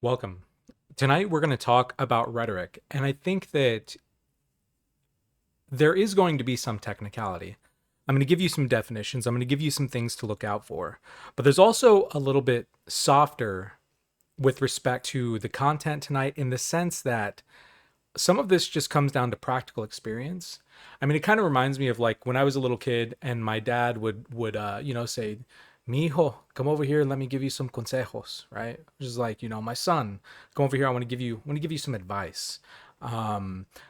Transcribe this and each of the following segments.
Welcome. Tonight we're going to talk about rhetoric, and I think that there is going to be some technicality. I'm going to give you some definitions, I'm going to give you some things to look out for, but there's also a little bit softer with respect to the content tonight in the sense that some of this just comes down to practical experience. I mean, it kind of reminds me of like when I was a little kid and my dad would say, "Mijo, come over here and let me give you some consejos," right? Which is like, my son, come over here. I want to give you some advice.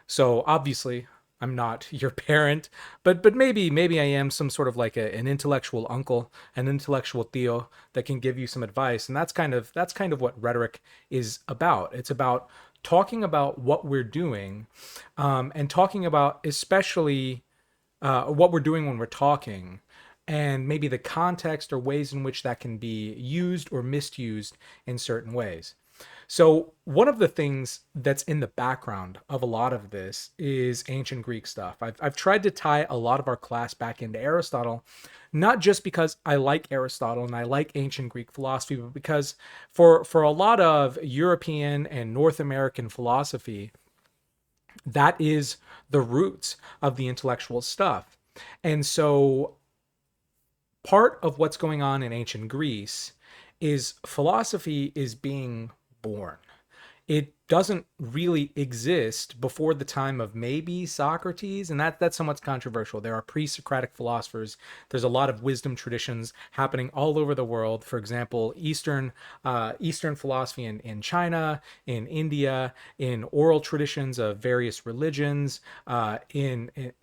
So obviously, I'm not your parent, but maybe I am some sort of like an intellectual uncle, an intellectual tío that can give you some advice, and that's kind of what rhetoric is about. It's about talking about what we're doing, and talking about especially what we're doing when we're talking, and maybe the context or ways in which that can be used or misused in certain ways. So, one of the things that's in the background of a lot of this is ancient Greek stuff. I've tried to tie a lot of our class back into Aristotle, not just because I like Aristotle and I like ancient Greek philosophy, but because for a lot of European and North American philosophy, that is the roots of the intellectual stuff. And so part of what's going on in ancient Greece is philosophy is being born. It doesn't really exist before the time of maybe Socrates, and that's somewhat controversial. There are pre-Socratic philosophers. There's a lot of wisdom traditions happening all over the world. For example, Eastern philosophy in China, in India, in oral traditions of various religions. It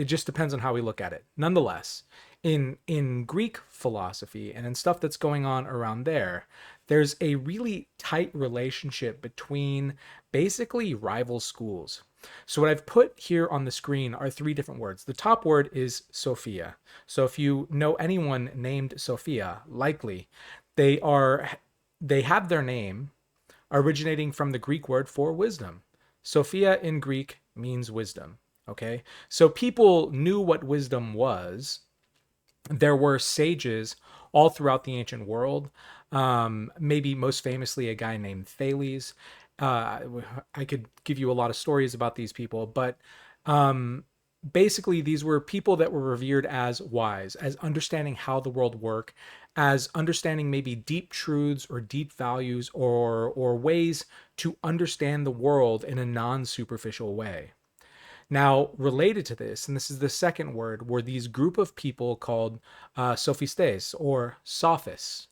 just depends on how we look at it. Nonetheless, in Greek philosophy and in stuff that's going on around there, there's a really tight relationship between basically rival schools. So what I've put here on the screen are three different words. The top word is Sophia. So if you know anyone named Sophia, likely they are they have their name originating from the Greek word for wisdom. Sophia in Greek means wisdom. Okay? So people knew what wisdom was. There were sages all throughout the ancient world. Maybe most famously, a guy named Thales. Uh, I could give you a lot of stories about these people, but um, basically, these were people that were revered as wise, as understanding how the world worked, as understanding maybe deep truths or deep values or ways to understand the world in a non-superficial way. Now, related to this, and this is the second word, were these group of people called sophistes or sophists.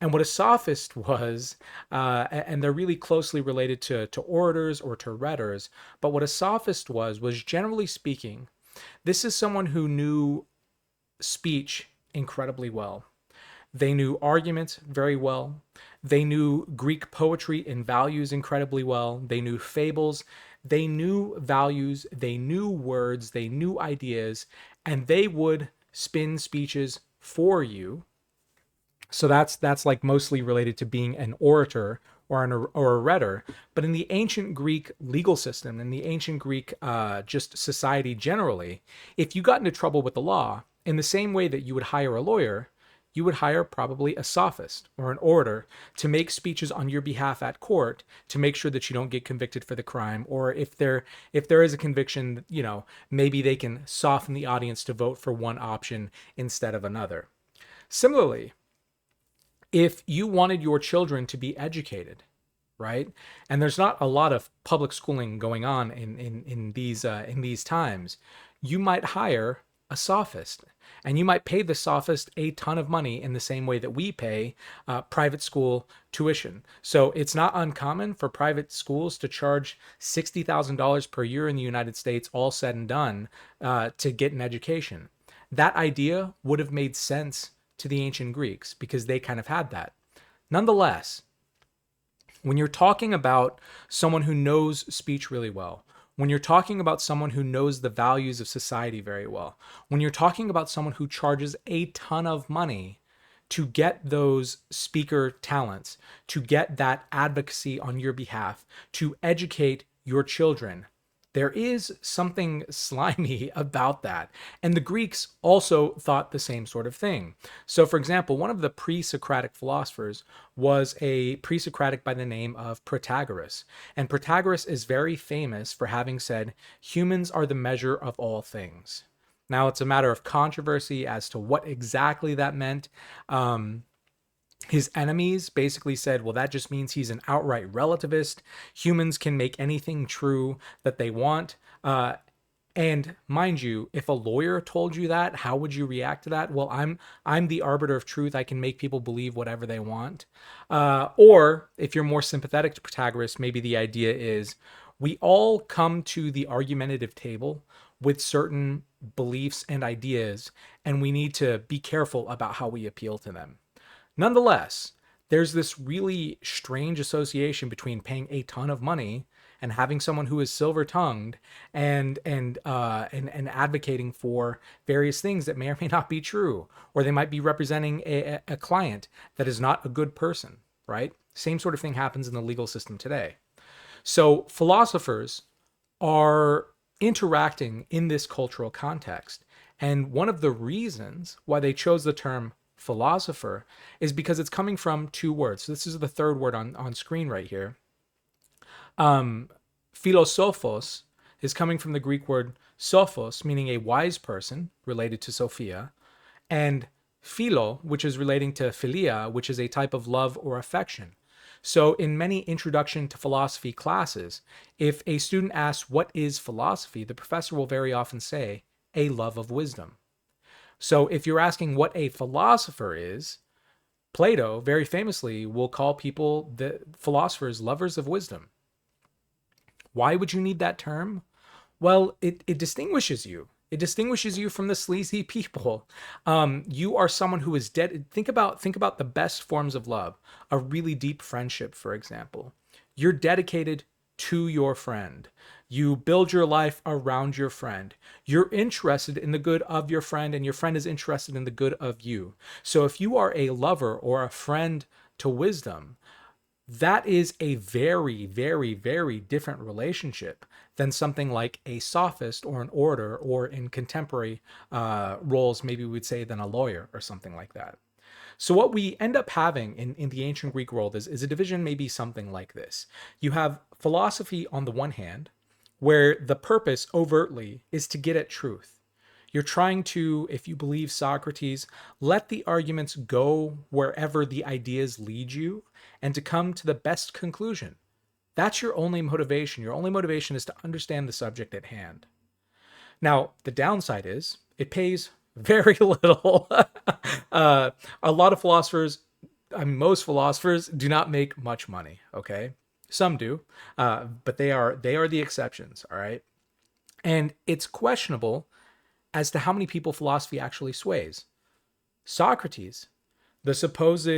And what a sophist was, and they're really closely related to orators or to rhetors, but what a sophist was generally speaking, this is someone who knew speech incredibly well. They knew arguments very well. They knew Greek poetry and values incredibly well. They knew fables. They knew values. They knew words. They knew ideas. And they would spin speeches for you. So that's like mostly related to being an orator or a rhetor. But in the ancient Greek legal system, in the ancient Greek just society generally, if you got into trouble with the law, in the same way that you would hire a lawyer, you would hire probably a sophist or an orator to make speeches on your behalf at court to make sure that you don't get convicted for the crime, or if there is a conviction, maybe they can soften the audience to vote for one option instead of another. Similarly, if you wanted your children to be educated, right? And there's not a lot of public schooling going on in these times. You might hire a sophist, and you might pay the sophist a ton of money in the same way that we pay private school tuition. So it's not uncommon for private schools to charge $60,000 per year in the United States, all said and done, to get an education. That idea would have made sense to the ancient Greeks because they kind of had that. Nonetheless, when you're talking about someone who knows speech really well, when you're talking about someone who knows the values of society very well, when you're talking about someone who charges a ton of money to get those speaker talents, to get that advocacy on your behalf, to educate your children, There is something slimy about that. And the Greeks also thought the same sort of thing. So, for example, one of the pre Socratic philosophers was a pre Socratic by the name of Protagoras. And Protagoras is very famous for having said, humans are the measure of all things. Now, it's a matter of controversy as to what exactly that meant. His enemies basically said, well, that just means he's an outright relativist. Humans can make anything true that they want. And mind you, if a lawyer told you that, how would you react to that? Well, I'm the arbiter of truth. I can make people believe whatever they want. Or if you're more sympathetic to Protagoras, maybe the idea is we all come to the argumentative table with certain beliefs and ideas, and we need to be careful about how we appeal to them. Nonetheless, there's this really strange association between paying a ton of money and having someone who is silver-tongued and advocating for various things that may or may not be true, or they might be representing a client that is not a good person, right? Same sort of thing happens in the legal system today. So philosophers are interacting in this cultural context. And one of the reasons why they chose the term philosopher is because it's coming from two words. So this is the third word on screen right here. Philosophos is coming from the Greek word sophos, meaning a wise person, related to Sophia, and philo, which is relating to philia, which is a type of love or affection. So in many introduction to philosophy classes, if a student asks, what is philosophy? The professor will very often say, a love of wisdom. So if you're asking what a philosopher is, Plato very famously will call people, the philosophers, lovers of wisdom. Why would you need that term? Well, it distinguishes you. It distinguishes you from the sleazy people. You are someone who is dead. Think about the best forms of love. A really deep friendship, for example. You're dedicated to your friend. You build your life around your friend. You're interested in the good of your friend, and your friend is interested in the good of you. So if you are a lover or a friend to wisdom, that is a very, very, very different relationship than something like a sophist or an orator, or in contemporary roles, maybe we would say than a lawyer or something like that. So what we end up having in the ancient Greek world is a division maybe something like this. You have philosophy on the one hand, where the purpose overtly is to get at truth. You're trying to, if you believe Socrates, let the arguments go wherever the ideas lead you and to come to the best conclusion. That's your only motivation. Your only motivation is to understand the subject at hand. Now, the downside is it pays very little. A lot of philosophers, I mean, most philosophers do not make much money, okay? Some do, but they are the exceptions, all right? And it's questionable as to how many people philosophy actually sways. Socrates, the supposed,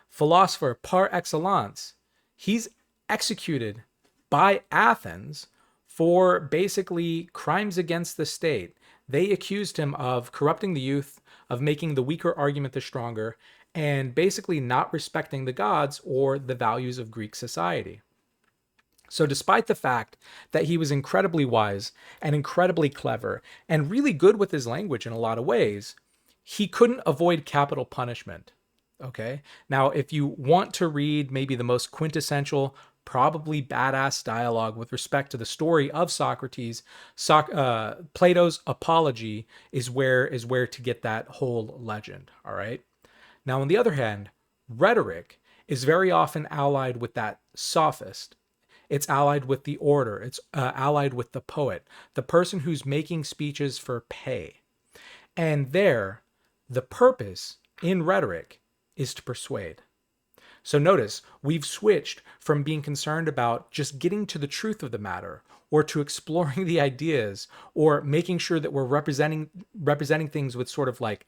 philosopher par excellence, he's executed by Athens for basically crimes against the state. They accused him of corrupting the youth, of making the weaker argument the stronger, and basically not respecting the gods or the values of Greek society. So despite the fact that he was incredibly wise and incredibly clever and really good with his language in a lot of ways, he couldn't avoid capital punishment. Okay? Now, if you want to read maybe the most quintessential, probably badass dialogue with respect to the story of Socrates, Plato's Apology is where to get that whole legend. All right? Now, on the other hand, rhetoric is very often allied with that sophist. It's allied with the orator. It's allied with the poet, the person who's making speeches for pay. And there, the purpose in rhetoric is to persuade. So notice, we've switched from being concerned about just getting to the truth of the matter, or to exploring the ideas, or making sure that we're representing things with sort of like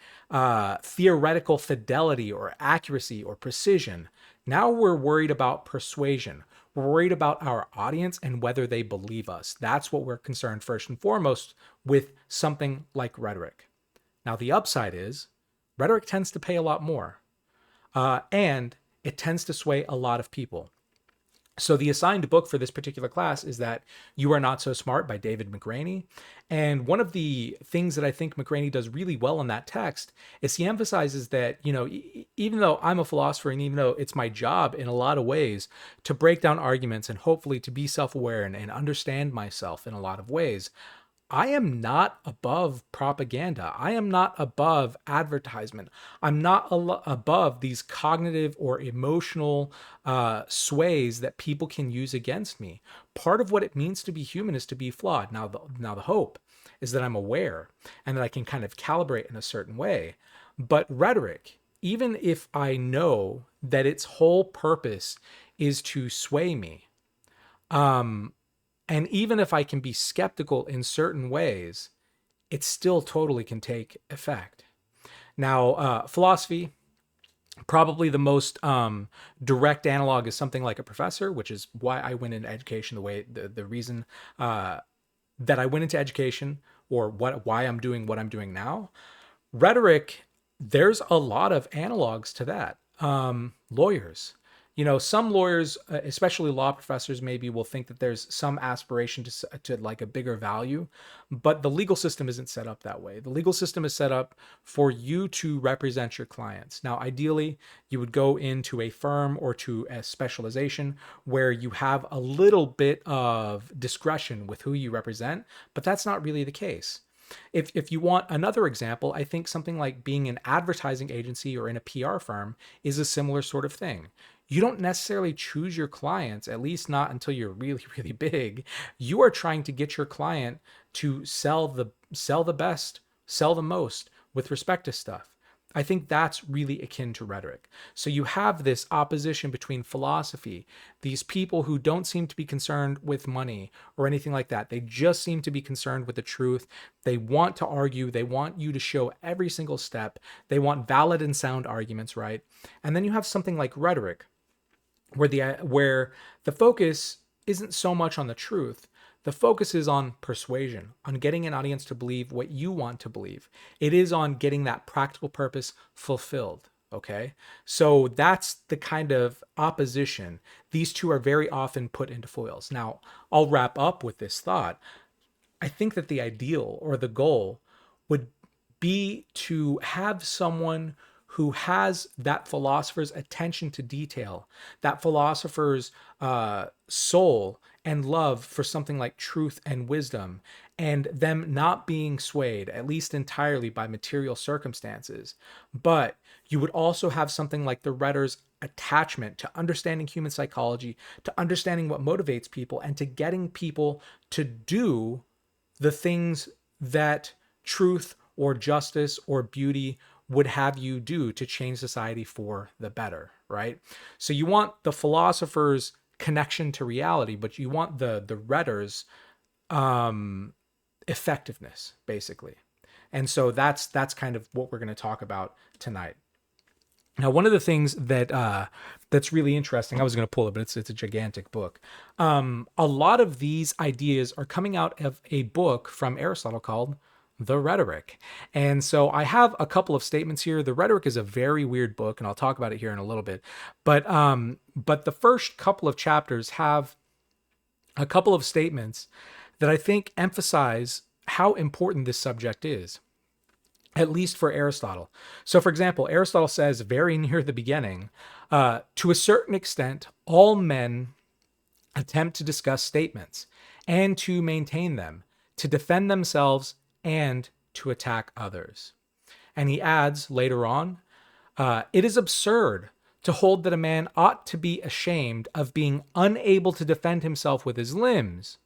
theoretical fidelity or accuracy or precision. Now we're worried about persuasion. We're worried about our audience and whether they believe us. That's what we're concerned first and foremost with something like rhetoric. Now, the upside is rhetoric tends to pay a lot more, and it tends to sway a lot of people. So the assigned book for this particular class is that You Are Not So Smart by David McRaney. And one of the things that I think McRaney does really well in that text is he emphasizes that, even though I'm a philosopher and even though it's my job in a lot of ways to break down arguments and hopefully to be self-aware and understand myself in a lot of ways, I am not above propaganda. I am not above advertisement. I'm not above these cognitive or emotional sways that people can use against me. Part of what it means to be human is to be flawed. Now the hope is that I'm aware and that I can kind of calibrate in a certain way. But rhetoric, even if I know that its whole purpose is to sway me, um, and even if I can be skeptical in certain ways, it still totally can take effect. Now, philosophy, probably the most direct analog is something like a professor, which is why I went into education the reason that I went into education, or why I'm doing what I'm doing now. Rhetoric, there's a lot of analogs to that. Lawyers, some lawyers, especially law professors, maybe will think that there's some aspiration to like a bigger value, but the legal system isn't set up that way. The legal system is set up for you to represent your clients. Now, ideally, you would go into a firm or to a specialization where you have a little bit of discretion with who you represent, but that's not really the case. If you want another example, I think something like being an advertising agency or in a PR firm is a similar sort of thing. You don't necessarily choose your clients, at least not until you're really, really big. You are trying to get your client to sell the best, sell the most with respect to stuff. I think that's really akin to rhetoric. So you have this opposition between philosophy, these people who don't seem to be concerned with money or anything like that. They just seem to be concerned with the truth. They want to argue. They want you to show every single step. They want valid and sound arguments, right? And then you have something like rhetoric, where the focus isn't so much on the truth. The focus is on persuasion, on getting an audience to believe what you want to believe. It is on getting that practical purpose fulfilled. Okay. So that's the kind of opposition. These two are very often put into foils. Now, I'll wrap up with this thought. I think that the ideal or the goal would be to have someone who has that philosopher's attention to detail, that philosopher's soul and love for something like truth and wisdom, and them not being swayed, at least entirely, by material circumstances. But you would also have something like the rhetor's attachment to understanding human psychology, to understanding what motivates people, and to getting people to do the things that truth or justice or beauty would have you do to change society for the better, right? So you want the philosopher's connection to reality, but you want the rhetor's um, effectiveness, basically. And so that's kind of what we're going to talk about tonight. Now, one of the things that's really interesting, I was going to pull it, but it's a gigantic book. A lot of these ideas are coming out of a book from Aristotle called The Rhetoric. And so I have a couple of statements here. The Rhetoric is a very weird book, and I'll talk about it here in a little bit. But the first couple of chapters have a couple of statements that I think emphasize how important this subject is, at least for Aristotle. So, for example, Aristotle says very near the beginning, to a certain extent, all men attempt to discuss statements and to maintain them, to defend themselves and to attack others. And he adds later on, it is absurd to hold that a man ought to be ashamed of being unable to defend himself with his limbs,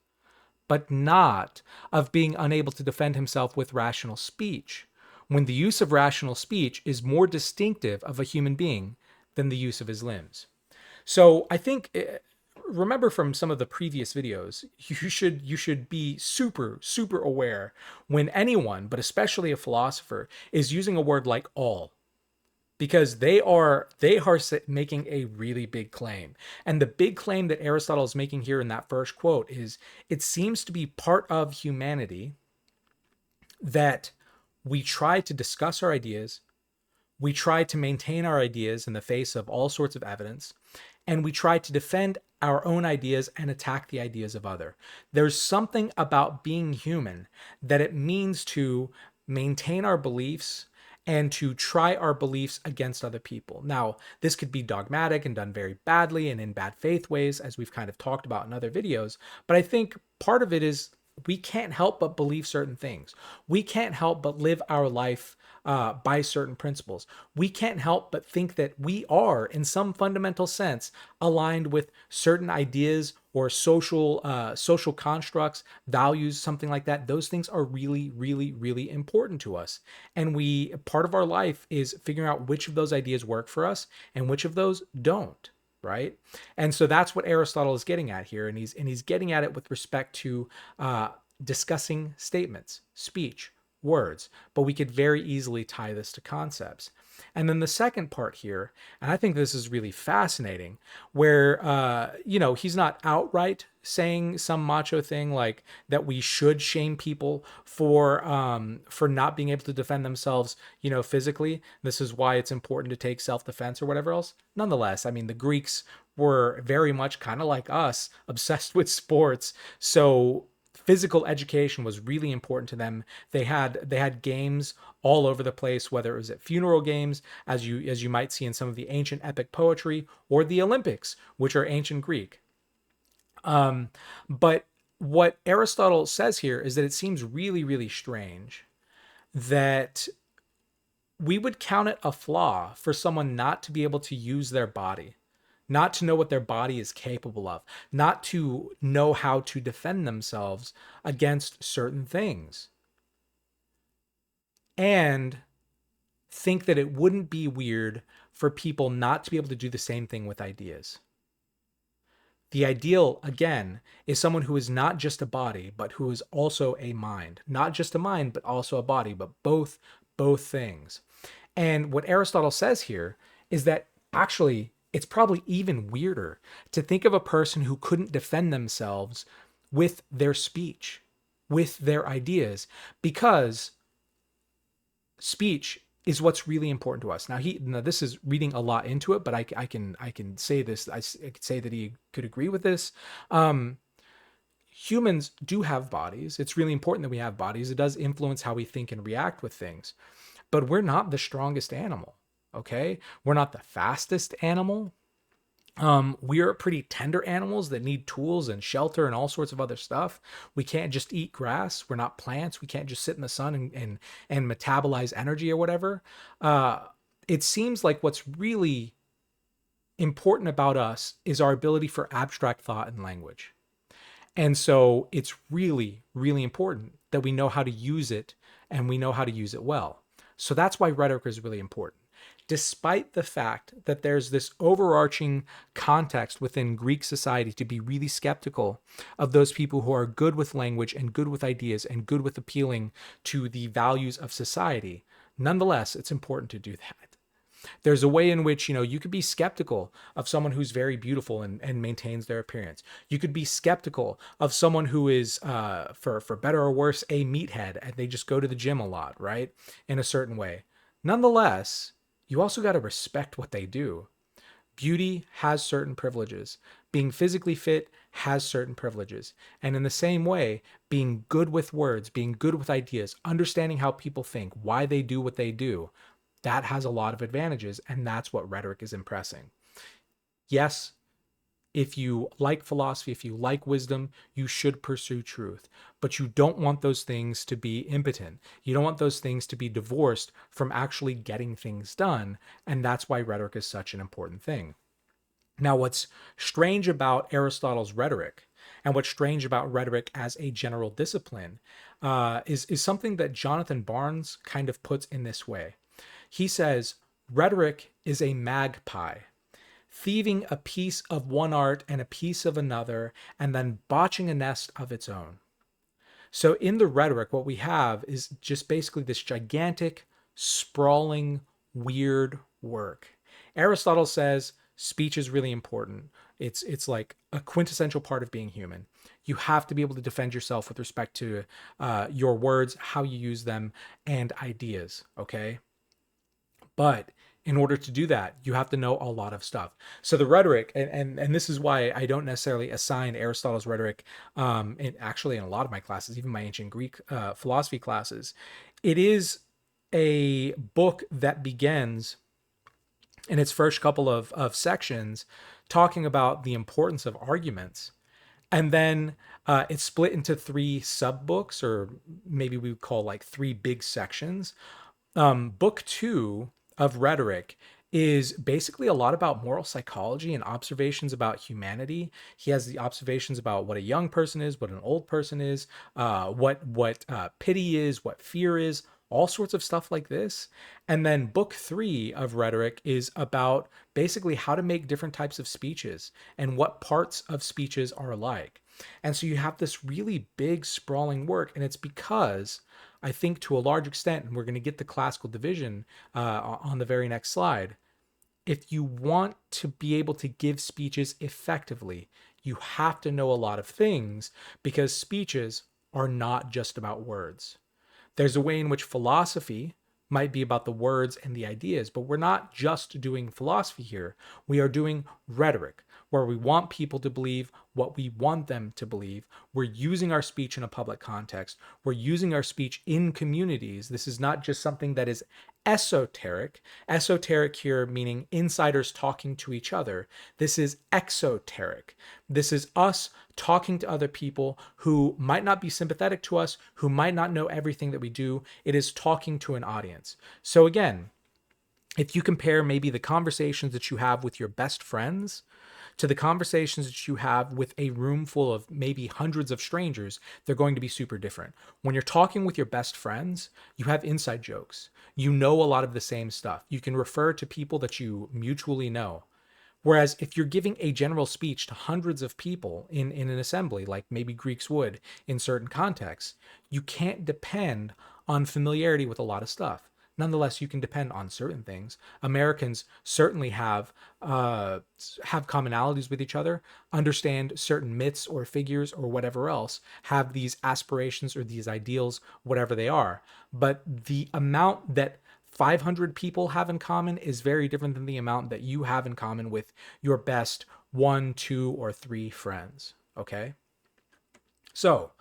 but not of being unable to defend himself with rational speech, when the use of rational speech is more distinctive of a human being than the use of his limbs. So I think, remember from some of the previous videos, you should be super aware when anyone, but especially a philosopher, is using a word like all, because they are making a really big claim. And the big claim that Aristotle is making here in that first quote is, it seems to be part of humanity that we try to discuss our ideas, we try to maintain our ideas in the face of all sorts of evidence, and we try to defend our own ideas and attack the ideas of other. There's something about being human that it means to maintain our beliefs and to try our beliefs against other people. Now, this could be dogmatic and done very badly and in bad faith ways, as we've kind of talked about in other videos. But I think part of it is we can't help but believe certain things. We can't help but live our life by certain principles. We can't help but think that we are, in some fundamental sense, aligned with certain ideas or social constructs, values, something like that. Those things are really, really, really important to us. And we part of our life is figuring out which of those ideas work for us and which of those don't. Right. And so that's what Aristotle is getting at here. And he's getting at it with respect to discussing statements, speech, words, but we could very easily tie this to concepts. And then the second part here, and I think this is really fascinating, where he's not outright saying some macho thing like that we should shame people for not being able to defend themselves, physically. This is why it's important to take self-defense or whatever else. Nonetheless, I mean, the Greeks were very much kind of like us, obsessed with sports. So physical education was really important to them. They had games all over the place, whether it was at funeral games, as you might see in some of the ancient epic poetry, or the Olympics, which are ancient Greek. But what Aristotle says here is that it seems really, really strange that we would count it a flaw for someone not to be able to use their body, not to know what their body is capable of, not to know how to defend themselves against certain things, and think that it wouldn't be weird for people not to be able to do the same thing with ideas. The ideal, again, is someone who is not just a body, but who is also a mind. Not just a mind, but also a body, but both things. And what Aristotle says here is that actually it's probably even weirder to think of a person who couldn't defend themselves with their speech, with their ideas, because speech is what's really important to us. Now this is reading a lot into it, but I can say this. I could say that he could agree with this. Humans do have bodies. It's really important that we have bodies. It does influence how we think and react with things, but we're not the strongest animal. Okay, we're not the fastest animal. We are pretty tender animals that need tools and shelter and all sorts of other stuff. We can't just eat grass. We're not plants. We can't just sit in the sun and metabolize energy or whatever. It seems like what's really important about us is our ability for abstract thought and language. And so it's really, really important that we know how to use it and we know how to use it well. So that's why rhetoric is really important. Despite the fact that there's this overarching context within Greek society to be really skeptical of those people who are good with language and good with ideas and good with appealing to the values of society, nonetheless, it's important to do that. There's a way in which, you could be skeptical of someone who's very beautiful and maintains their appearance. You could be skeptical of someone who is, for better or worse, a meathead and they just go to the gym a lot, right? In a certain way. Nonetheless, you also got to respect what they do. Beauty has certain privileges. Being physically fit has certain privileges. And in the same way, being good with words, being good with ideas, understanding how people think, why they do what they do, that has a lot of advantages. And that's what rhetoric is impressing. Yes, if you like philosophy, if you like wisdom, you should pursue truth. But you don't want those things to be impotent. You don't want those things to be divorced from actually getting things done. And that's why rhetoric is such an important thing. Now, what's strange about Aristotle's rhetoric, and what's strange about rhetoric as a general discipline, is something that Jonathan Barnes kind of puts in this way. He says, rhetoric is a magpie, thieving a piece of one art and a piece of another, and then botching a nest of its own. So in the rhetoric, what we have is just basically this gigantic, sprawling, weird work. Aristotle says speech is really important. It's like a quintessential part of being human. You have to be able to defend yourself with respect to your words, how you use them, and ideas, okay? But In order to do that, you have to know a lot of stuff. So the rhetoric, and this is why I don't necessarily assign Aristotle's rhetoric, actually in a lot of my classes, even my ancient Greek philosophy classes, it is a book that begins in its first couple of sections talking about the importance of arguments. And then it's split into three sub books, or maybe we would call like three big sections. Book two of Rhetoric is basically a lot about moral psychology and observations about humanity. He has the observations about what a young person is, what an old person is, what pity is, what fear is, all sorts of stuff like this. And then book three of Rhetoric is about basically how to make different types of speeches and what parts of speeches are alike. And so you have this really big, sprawling work, and it's because I think to a large extent, and we're going to get the classical division on the very next slide, if you want to be able to give speeches effectively, you have to know a lot of things, because speeches are not just about words. There's a way in which philosophy might be about the words and the ideas, but we're not just doing philosophy here. We are doing rhetoric, where we want people to believe what we want them to believe. We're using our speech in a public context. We're using our speech in communities. This is not just something that is esoteric. Esoteric here meaning insiders talking to each other. This is exoteric. This is us talking to other people who might not be sympathetic to us, who might not know everything that we do. It is talking to an audience. So again, if you compare maybe the conversations that you have with your best friends to the conversations that you have with a room full of maybe hundreds of strangers, they're going to be super different. When you're talking with your best friends, you have inside jokes. You know a lot of the same stuff. You can refer to people that you mutually know. Whereas if you're giving a general speech to hundreds of people in an assembly, like maybe Greeks would in certain contexts, you can't depend on familiarity with a lot of stuff. Nonetheless, you can depend on certain things. Americans certainly have commonalities with each other, understand certain myths or figures or whatever else, have these aspirations or these ideals, whatever they are. But the amount that 500 people have in common is very different than the amount that you have in common with your best 1, 2, or 3 friends. Okay? So,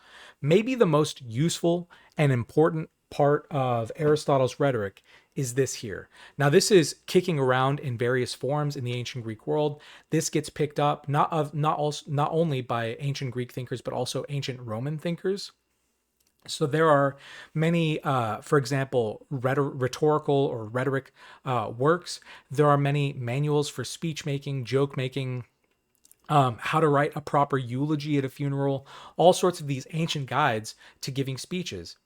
maybe the most useful and important part of Aristotle's rhetoric is this here. Now, this is kicking around in various forms in the ancient Greek world. This gets picked up not only by ancient Greek thinkers, but also ancient Roman thinkers. So there are many, for example, rhetorical or rhetoric works. There are many manuals for speech making, joke making, how to write a proper eulogy at a funeral, all sorts of these ancient guides to giving speeches.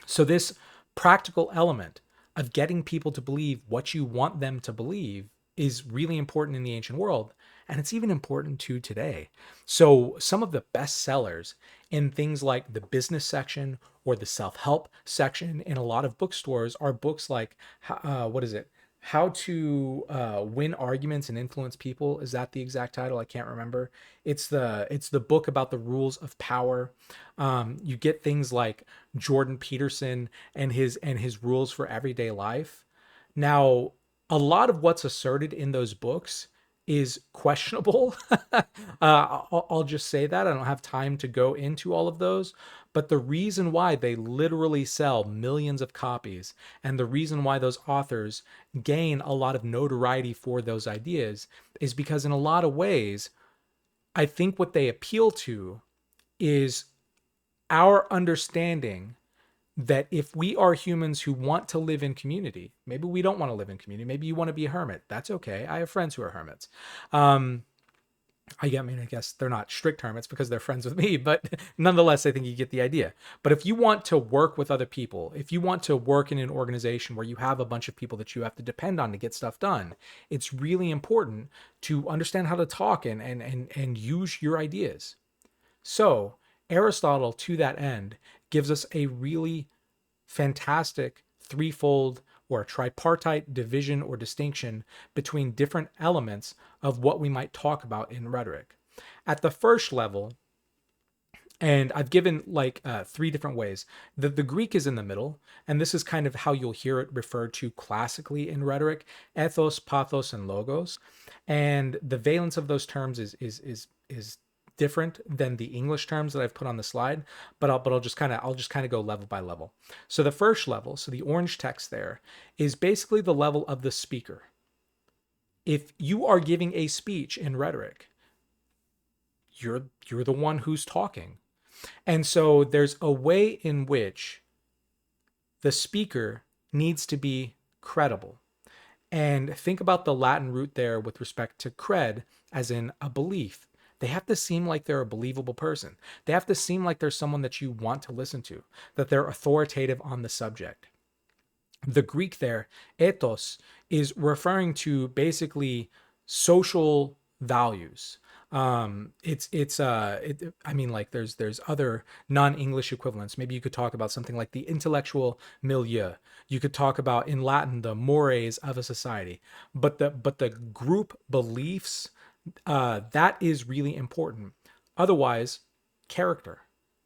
So this practical element of getting people to believe what you want them to believe is really important in the ancient world, and it's even important to today. So some of the best sellers in things like the business section or the self-help section in a lot of bookstores are books like what is it? How to Win Arguments and Influence People. Is that the exact title? I can't remember. It's the book about the rules of power. You get things like Jordan Peterson and his rules for everyday life. Now, a lot of what's asserted in those books is questionable. I'll just say that. I don't have time to go into all of those. But the reason why they literally sell millions of copies, and the reason why those authors gain a lot of notoriety for those ideas, is because in a lot of ways, I think what they appeal to is our understanding that if we are humans who want to live in community, maybe we don't want to live in community, maybe you want to be a hermit. That's okay. I have friends who are hermits. I guess they're not strict hermits because they're friends with me, but nonetheless, I think you get the idea. But if you want to work with other people, if you want to work in an organization where you have a bunch of people that you have to depend on to get stuff done, it's really important to understand how to talk and use your ideas. So Aristotle, to that end, gives us a really fantastic threefold or tripartite division or distinction between different elements of what we might talk about in rhetoric. At the first level, And I've given like three different ways. The Greek is in the middle, and this is kind of how you'll hear it referred to classically in rhetoric: ethos, pathos, and logos. And the valence of those terms is different than the English terms that I've put on the slide, but I'll just kind of go level by level. So the first level, so the orange text there, is basically the level of the speaker. If you are giving a speech in rhetoric, you're the one who's talking. And so there's a way in which the speaker needs to be credible. And think about the Latin root there with respect to cred, as in a belief. They have to seem like they're a believable person. They have to seem like they're someone that you want to listen to, that they're authoritative on the subject. The Greek there, ethos, is referring to basically social values. I mean, like there's other non-English equivalents. Maybe you could talk about something like the intellectual milieu. You could talk about in Latin the mores of a society. But the group beliefs, that is really important. Otherwise, character.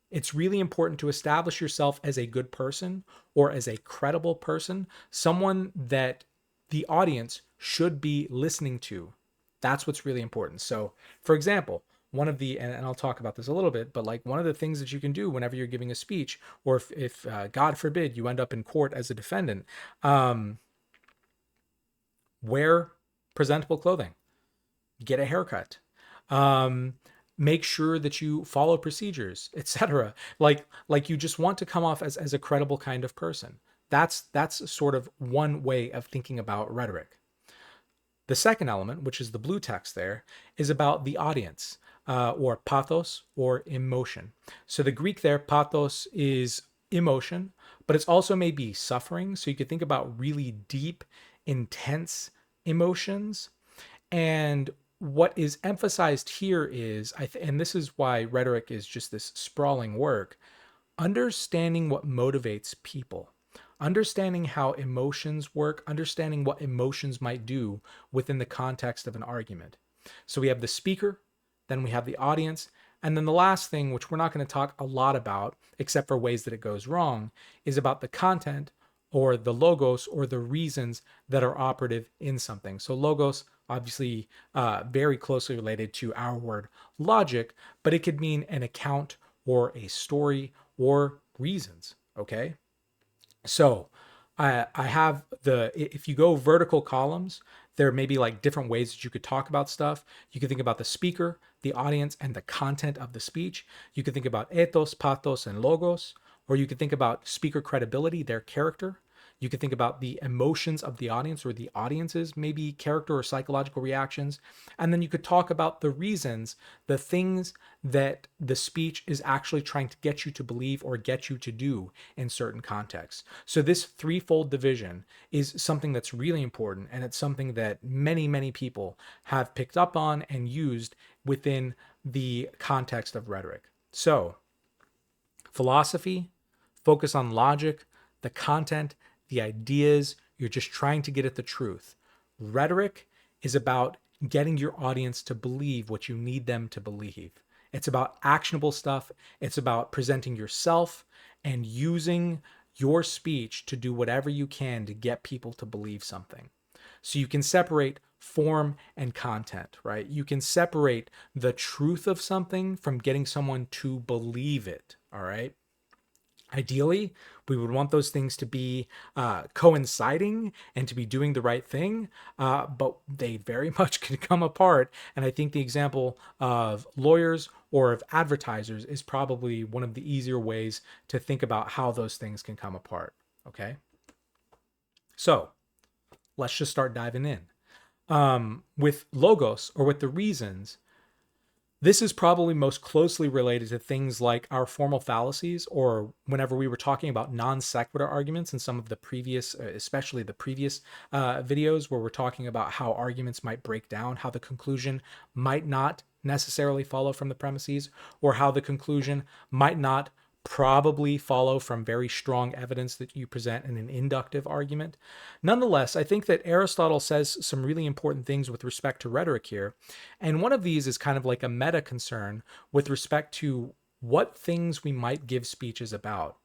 It's really important to establish yourself as a good person or as a credible person, someone that the audience should be listening to. That's what's really important. So, for example, one of the, and I'll talk about this a little bit, but like one of the things that you can do whenever you're giving a speech, or if God forbid, you end up in court as a defendant, wear presentable clothing, get a haircut, um, make sure that you follow procedures, etc. Like you just want to come off as a credible kind of person. That's sort of one way of thinking about rhetoric. The second element, which is the blue text there, is about the audience, or pathos, or emotion. So the Greek there, pathos, is emotion, but it's also maybe suffering. So you could think about really deep, intense emotions. And what is emphasized here is, and this is why rhetoric is just this sprawling work, understanding what motivates people, understanding how emotions work, understanding what emotions might do within the context of an argument. So we have the speaker, then we have the audience, and then the last thing, which we're not going to talk a lot about, except for ways that it goes wrong, is about the content, or the logos, or the reasons that are operative in something. So logos, obviously very closely related to our word logic, but it could mean an account or a story or reasons, okay? So I have if you go vertical columns, there may be like different ways that you could talk about stuff. You could think about the speaker, the audience, and the content of the speech. You could think about ethos, pathos, and logos, or you could think about speaker credibility, their character. You could think about the emotions of the audience or the audience's maybe character or psychological reactions. And then you could talk about the reasons, the things that the speech is actually trying to get you to believe or get you to do in certain contexts. So this threefold division is something that's really important, and it's something that many, many people have picked up on and used within the context of rhetoric. So philosophy, focus on logic, the content, the ideas, you're just trying to get at the truth. Rhetoric is about getting your audience to believe what you need them to believe. It's about actionable stuff. It's about presenting yourself and using your speech to do whatever you can to get people to believe something. So you can separate form and content, right? You can separate the truth of something from getting someone to believe it, all right? Ideally, we would want those things to be coinciding and to be doing the right thing, but they very much can come apart. And I think the example of lawyers or of advertisers is probably one of the easier ways to think about how those things can come apart. Okay, so let's just start diving in. With logos, or with the reasons, this is probably most closely related to things like our formal fallacies, or whenever we were talking about non sequitur arguments in some of the previous, especially the previous videos, where we're talking about how arguments might break down, how the conclusion might not necessarily follow from the premises, or how the conclusion might not probably follow from very strong evidence that you present in an inductive argument. Nonetheless, I think that Aristotle says some really important things with respect to rhetoric here. And one of these is kind of like a meta concern with respect to what things we might give speeches about.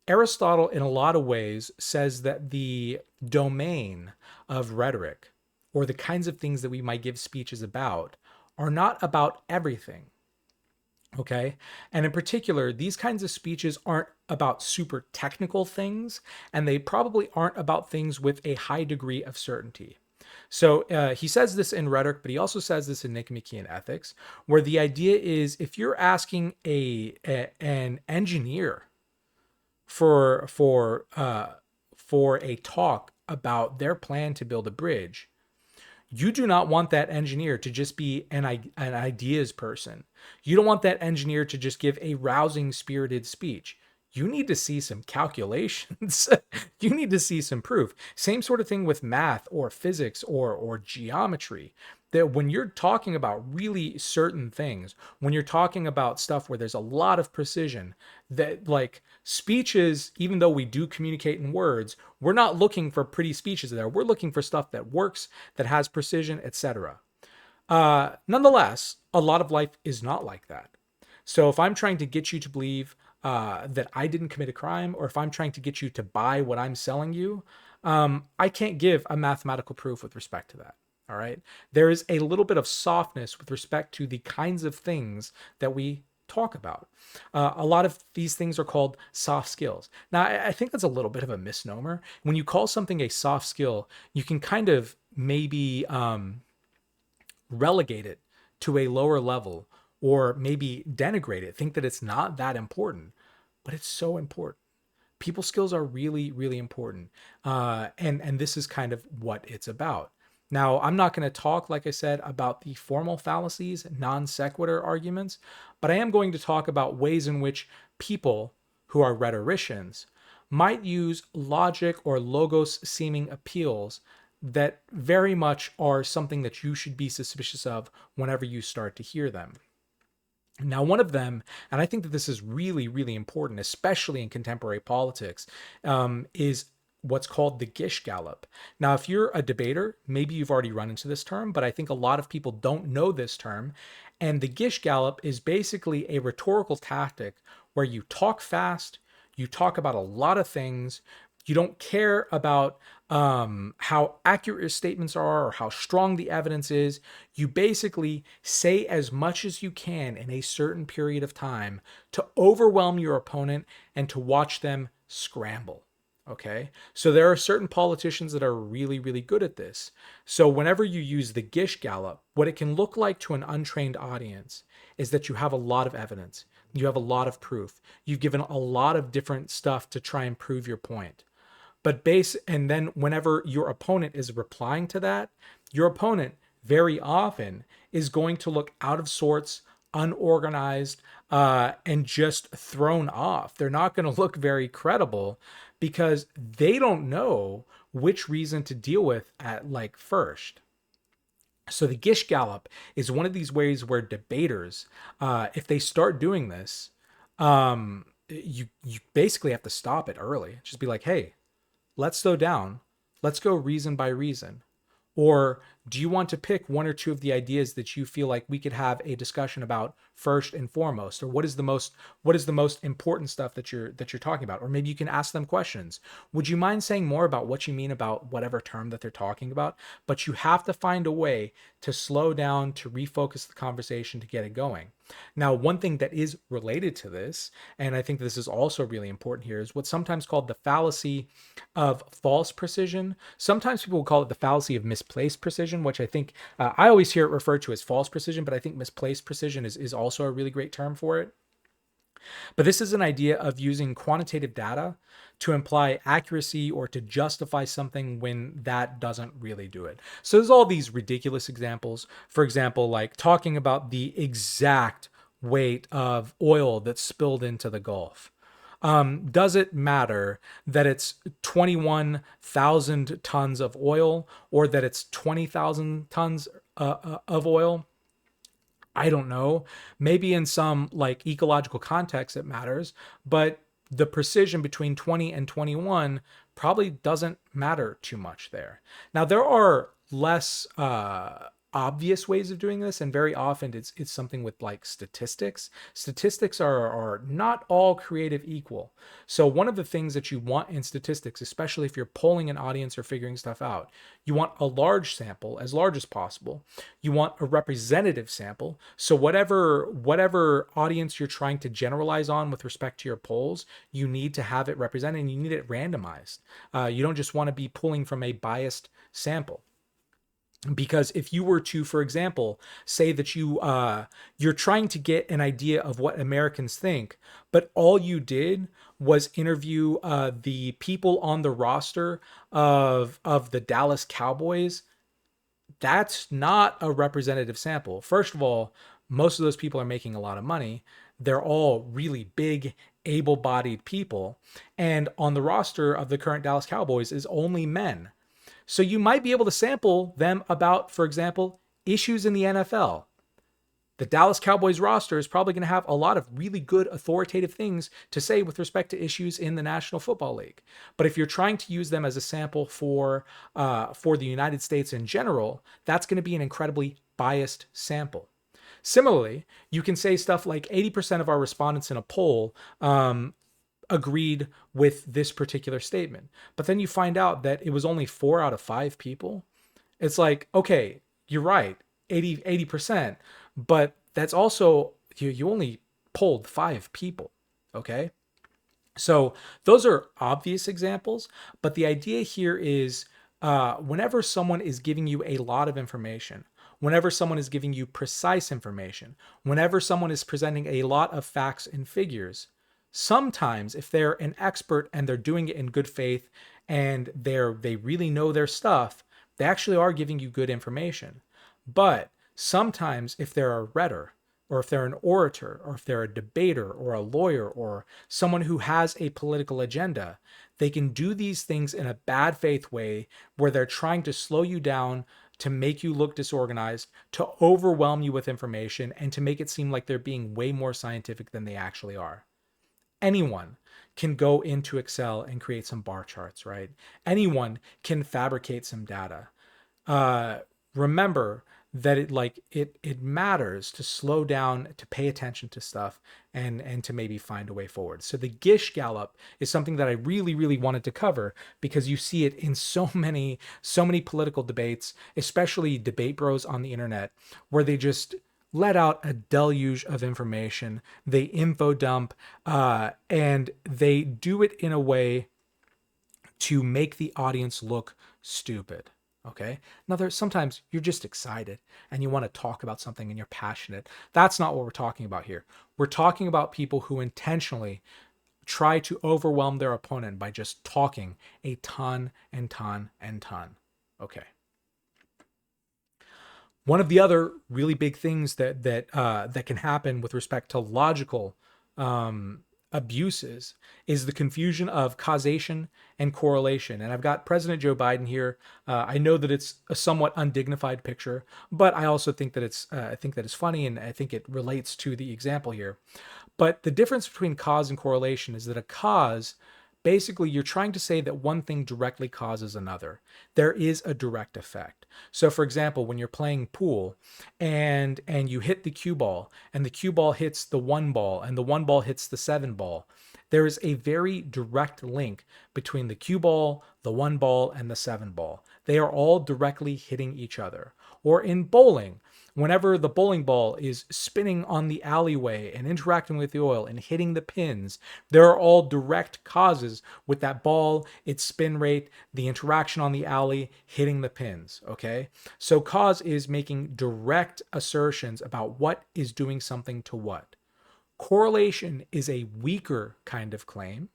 Aristotle, in a lot of ways, says that the domain of rhetoric, or the kinds of things that we might give speeches about, are not about everything. Okay. And in particular, these kinds of speeches aren't about super technical things, and they probably aren't about things with a high degree of certainty. So he says this in Rhetoric, but he also says this in Nicomachean Ethics, where the idea is if you're asking an engineer for a talk about their plan to build a bridge, you do not want that engineer to just be an ideas person. You don't want that engineer to just give a rousing, spirited speech. You need to see some calculations. You need to see some proof. Same sort of thing with math or physics or geometry. That when you're talking about really certain things, when you're talking about stuff where there's a lot of precision, that like speeches, even though we do communicate in words, we're not looking for pretty speeches there. We're looking for stuff that works, that has precision, etc. Nonetheless, a lot of life is not like that. So if I'm trying to get you to believe that I didn't commit a crime, or if I'm trying to get you to buy what I'm selling you, I can't give a mathematical proof with respect to that. All right. There is a little bit of softness with respect to the kinds of things that we talk about. A lot of these things are called soft skills. Now, I think that's a little bit of a misnomer. When you call something a soft skill, you can kind of maybe relegate it to a lower level, or maybe denigrate it, think that it's not that important, but it's so important. People skills are really, really important. And this is kind of what it's about. Now, I'm not going to talk, like I said, about the formal fallacies, non sequitur arguments, but I am going to talk about ways in which people who are rhetoricians might use logic or logos seeming appeals that very much are something that you should be suspicious of whenever you start to hear them. Now, one of them, and I think that this is really, really important, especially in contemporary politics, is what's called the Gish Gallop. Now, if you're a debater, maybe you've already run into this term, but I think a lot of people don't know this term. And the Gish Gallop is basically a rhetorical tactic where you talk fast, you talk about a lot of things, you don't care about how accurate your statements are or how strong the evidence is. You basically say as much as you can in a certain period of time to overwhelm your opponent and to watch them scramble. Okay, so there are certain politicians that are really, really good at this. So whenever you use the Gish Gallop, what it can look like to an untrained audience is that you have a lot of evidence, you have a lot of proof, you've given a lot of different stuff to try and prove your point. And then whenever your opponent is replying to that, your opponent very often is going to look out of sorts, unorganized, and just thrown off. They're not going to look very credible because they don't know which reason to deal with at like first. So the Gish Gallop is one of these ways where debaters, if they start doing this, you basically have to stop it early. Just be like, hey, let's slow down. Let's go reason by reason. Or do you want to pick one or two of the ideas that you feel like we could have a discussion about first and foremost? Or what is the most important stuff that you're talking about? Or maybe you can ask them questions. Would you mind saying more about what you mean about whatever term that they're talking about? But you have to find a way to slow down, to refocus the conversation, to get it going. Now, one thing that is related to this, and I think this is also really important here, is what's sometimes called the fallacy of false precision. Sometimes people will call it the fallacy of misplaced precision, which I think I always hear it referred to as false precision, but I think misplaced precision is also a really great term for it. But this is an idea of using quantitative data to imply accuracy or to justify something when that doesn't really do it. So there's all these ridiculous examples. For example, like talking about the exact weight of oil that's spilled into the Gulf. Does it matter that it's 21,000 tons of oil or that it's 20,000 tons of oil? I don't know. Maybe in some like ecological context it matters, but the precision between 20 and 21 probably doesn't matter too much there. Now there are less obvious ways of doing this, and very often it's something with like statistics. Statistics are not all creative equal. So one of the things that you want in statistics, especially if you're polling an audience or figuring stuff out, you want a large sample, as large as possible. You want a representative sample. So whatever audience you're trying to generalize on with respect to your polls, you need to have it represented, and you need it randomized. You don't just want to be pulling from a biased sample. Because if you were to, for example, say that you're trying to get an idea of what Americans think, but all you did was interview the people on the roster of the Dallas Cowboys, that's not a representative sample. First of all, most of those people are making a lot of money. They're all really big, able-bodied people, and on the roster of the current Dallas Cowboys is only men. So you might be able to sample them about, for example, issues in the NFL. The Dallas Cowboys roster is probably going to have a lot of really good authoritative things to say with respect to issues in the National Football League. But if you're trying to use them as a sample for the United States in general, that's going to be an incredibly biased sample. Similarly, you can say stuff like 80% of our respondents in a poll agreed with this particular statement. But then you find out that it was only 4 out of 5 people. It's like, okay, you're right, 80%, but that's also, you only polled 5 people, okay? So those are obvious examples, but the idea here is whenever someone is giving you a lot of information, whenever someone is giving you precise information, whenever someone is presenting a lot of facts and figures, sometimes if they're an expert and they're doing it in good faith and they really know their stuff, they actually are giving you good information. But sometimes if they're a rhetor, or if they're an orator, or if they're a debater, or a lawyer, or someone who has a political agenda, they can do these things in a bad faith way where they're trying to slow you down, to make you look disorganized, to overwhelm you with information, and to make it seem like they're being way more scientific than they actually are. Anyone can go into Excel and create some bar charts, right? Anyone can fabricate some data. Remember that it matters to slow down, to pay attention to stuff, and to maybe find a way forward. So the Gish Gallop is something that I really wanted to cover because you see it in so many political debates, especially debate bros on the internet, where they just let out a deluge of information. They info dump, and they do it in a way to make the audience look stupid. Okay. Now, sometimes you're just excited and you want to talk about something and you're passionate. That's not what we're talking about here. We're talking about people who intentionally try to overwhelm their opponent by just talking a ton and ton and ton. Okay. One of the other really big things that can happen with respect to logical abuses is the confusion of causation and correlation. And I've got President Joe Biden here. I know that it's a somewhat undignified picture, but I also think that it's funny, and I think it relates to the example here. But the difference between cause and correlation is that a cause, basically, you're trying to say that one thing directly causes another. There is a direct effect. So, for example, when you're playing pool and you hit the cue ball, and the cue ball hits the 1 ball, and the 1 ball hits the 7 ball, there is a very direct link between the cue ball, the 1 ball, and the 7 ball. They are all directly hitting each other. Or in bowling, whenever the bowling ball is spinning on the alleyway and interacting with the oil and hitting the pins, there are all direct causes with that ball, its spin rate, the interaction on the alley, hitting the pins, okay? So cause is making direct assertions about what is doing something to what. Correlation is a weaker kind of claim.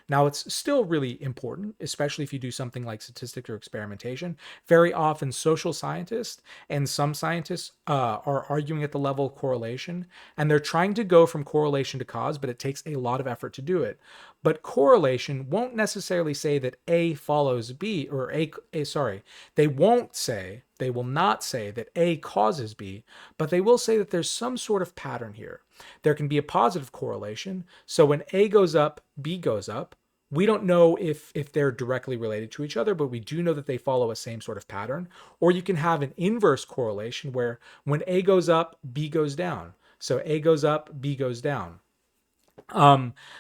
Now, it's still really important, especially if you do something like statistics or experimentation. Very often, social scientists and some scientists are arguing at the level of correlation, and they're trying to go from correlation to cause, but it takes a lot of effort to do it. But correlation won't necessarily say that A follows B, or they will not say that A causes B, but they will say that there's some sort of pattern here. There can be a positive correlation. So when A goes up, B goes up, We don't know if they're directly related to each other, but we do know that they follow a same sort of pattern. Or you can have an inverse correlation where when A goes up, B goes down. So A goes up, B goes down.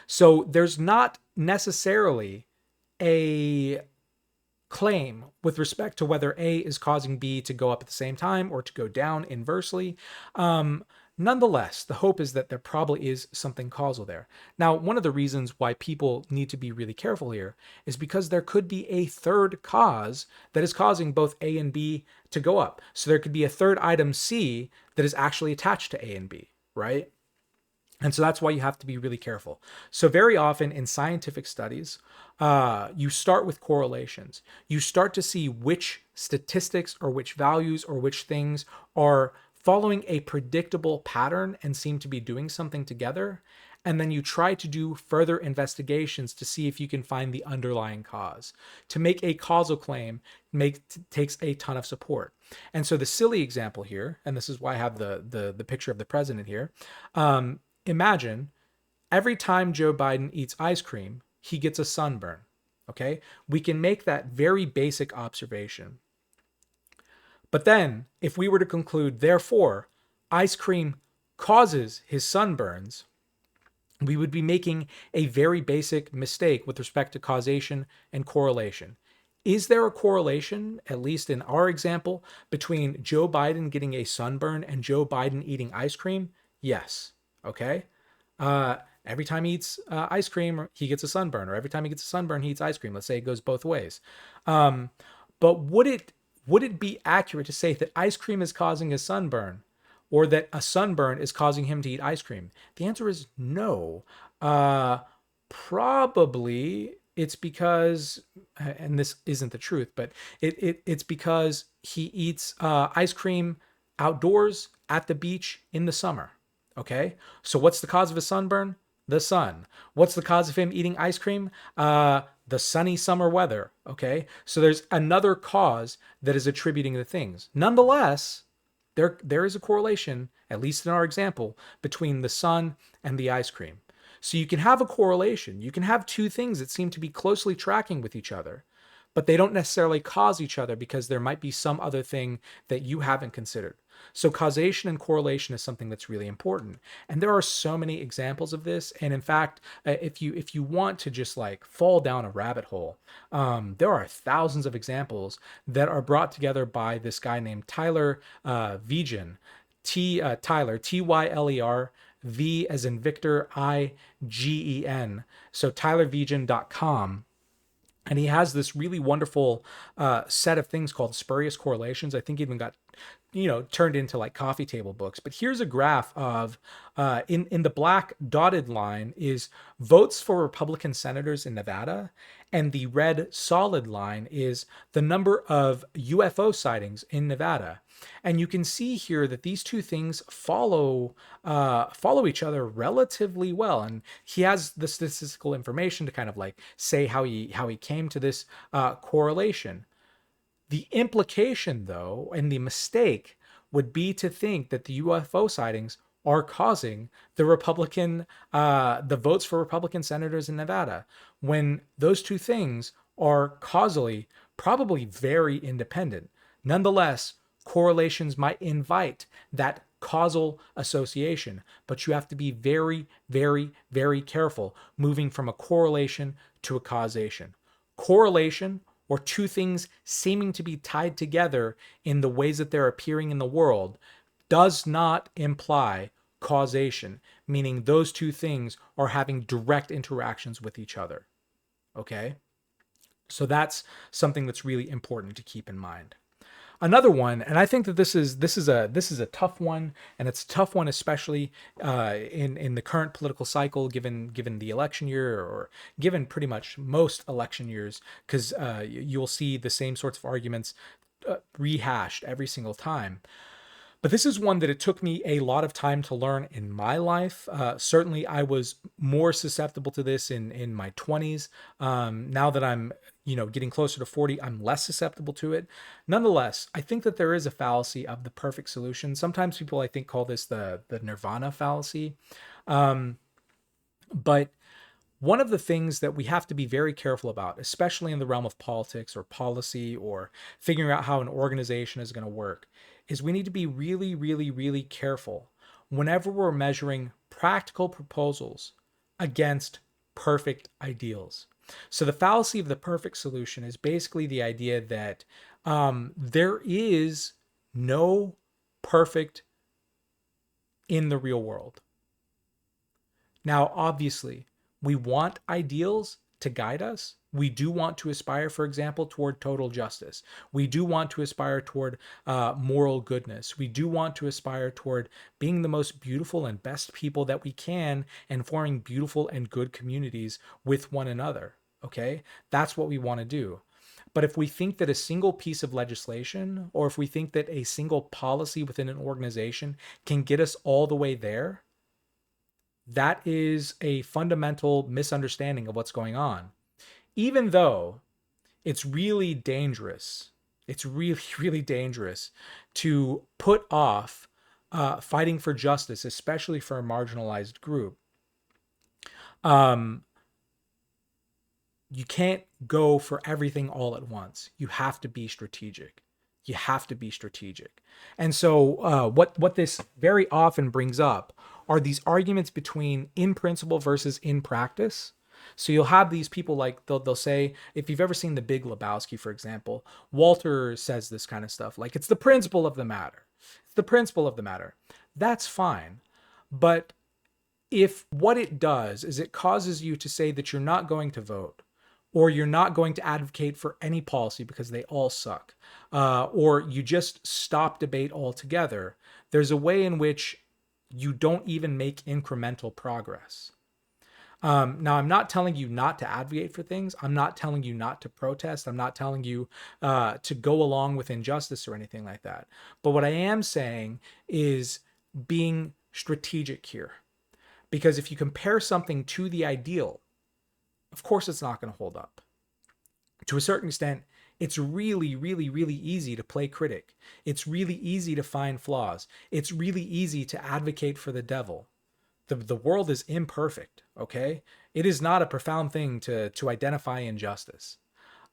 So there's not necessarily a claim with respect to whether A is causing B to go up at the same time or to go down inversely. Nonetheless, the hope is that there probably is something causal there. Now, one of the reasons why people need to be really careful here is because there could be a third cause that is causing both A and B to go up. So there could be a third item C that is actually attached to A and B, right? And so that's why you have to be really careful. So, very often in scientific studies, you start with correlations. You start to see which statistics or which values or which things are following a predictable pattern and seem to be doing something together. And then you try to do further investigations to see if you can find the underlying cause. To make a causal claim takes a ton of support. And so the silly example here, and this is why I have the picture of the president here. Imagine every time Joe Biden eats ice cream, he gets a sunburn. Okay? We can make that very basic observation. But then, if we were to conclude, therefore, ice cream causes his sunburns, we would be making a very basic mistake with respect to causation and correlation. Is there a correlation, at least in our example, between Joe Biden getting a sunburn and Joe Biden eating ice cream? Yes. Okay. Every time he eats ice cream, he gets a sunburn, or every time he gets a sunburn, he eats ice cream. Let's say it goes both ways. But would it be accurate to say that ice cream is causing a sunburn, or that a sunburn is causing him to eat ice cream? The answer is no. Probably it's because, and this isn't the truth, but it's because he eats ice cream outdoors at the beach in the summer. Okay, so what's the cause of a sunburn? The sun. What's the cause of him eating ice cream? The sunny summer weather. Okay, so there's another cause that is attributing the things. Nonetheless, there is a correlation, at least in our example, between the sun and the ice cream. So you can have a correlation. You can have two things that seem to be closely tracking with each other, but they don't necessarily cause each other because there might be some other thing that you haven't considered. So causation and correlation is something that's really important. And there are so many examples of this. And in fact, if you want to just like fall down a rabbit hole, there are thousands of examples that are brought together by this guy named Tyler Vigen. Tyler, Tyler, V as in Victor, IGEN. So tylervigen.com. And he has this really wonderful set of things called spurious correlations. I think even got, turned into like coffee table books. But here's a graph of, in the black dotted line is votes for Republican senators in Nevada. And the red solid line is the number of UFO sightings in Nevada. And you can see here that these two things follow each other relatively well. And he has the statistical information to kind of like say how he came to this correlation. The implication, though, and the mistake would be to think that the UFO sightings are causing the votes for Republican senators in Nevada, when those two things are causally probably very independent. Nonetheless, correlations might invite that causal association, but you have to be very, very, very careful moving from a correlation to a causation. Correlation, or two things seeming to be tied together in the ways that they're appearing in the world, does not imply causation, meaning those two things are having direct interactions with each other. Okay? So that's something that's really important to keep in mind. Another one, and I think that this is a tough one, and it's a tough one especially in the current political cycle, given the election year, or given pretty much most election years, because you'll see the same sorts of arguments rehashed every single time. But this is one that it took me a lot of time to learn in my life. Certainly, I was more susceptible to this in my 20s. Now that I'm, getting closer to 40, I'm less susceptible to it. Nonetheless, I think that there is a fallacy of the perfect solution. Sometimes people, I think, call this the nirvana fallacy. But One of the things that we have to be very careful about, especially in the realm of politics or policy or figuring out how an organization is going to work, is we need to be really, really, really careful whenever we're measuring practical proposals against perfect ideals. So the fallacy of the perfect solution is basically the idea that there is no perfect in the real world. Now, obviously, we want ideals to guide us. We do want to aspire, for example, toward total justice. We do want to aspire toward moral goodness. We do want to aspire toward being the most beautiful and best people that we can and forming beautiful and good communities with one another. Okay? That's what we want to do. But if we think that a single piece of legislation or if we think that a single policy within an organization can get us all the way there, that is a fundamental misunderstanding of what's going on. Even though it's really dangerous, it's really, really dangerous to put off fighting for justice, especially for a marginalized group. You can't go for everything all at once. You have to be strategic. You have to be strategic. And so what this very often brings up are these arguments between in principle versus in practice. So you'll have these people like they'll say, if you've ever seen The Big Lebowski, for example, Walter says this kind of stuff like it's the principle of the matter. It's the principle of the matter. That's fine. But if what it does is it causes you to say that you're not going to vote, or you're not going to advocate for any policy because they all suck, or you just stop debate altogether, there's a way in which you don't even make incremental progress. Now, I'm not telling you not to advocate for things. I'm not telling you not to protest. I'm not telling you to go along with injustice or anything like that. But what I am saying is being strategic here. Because if you compare something to the ideal, of course it's not going to hold up. To a certain extent, it's really, really, really easy to play critic. It's really easy to find flaws. It's really easy to advocate for the devil. The world is imperfect, okay? It is not a profound thing to identify injustice.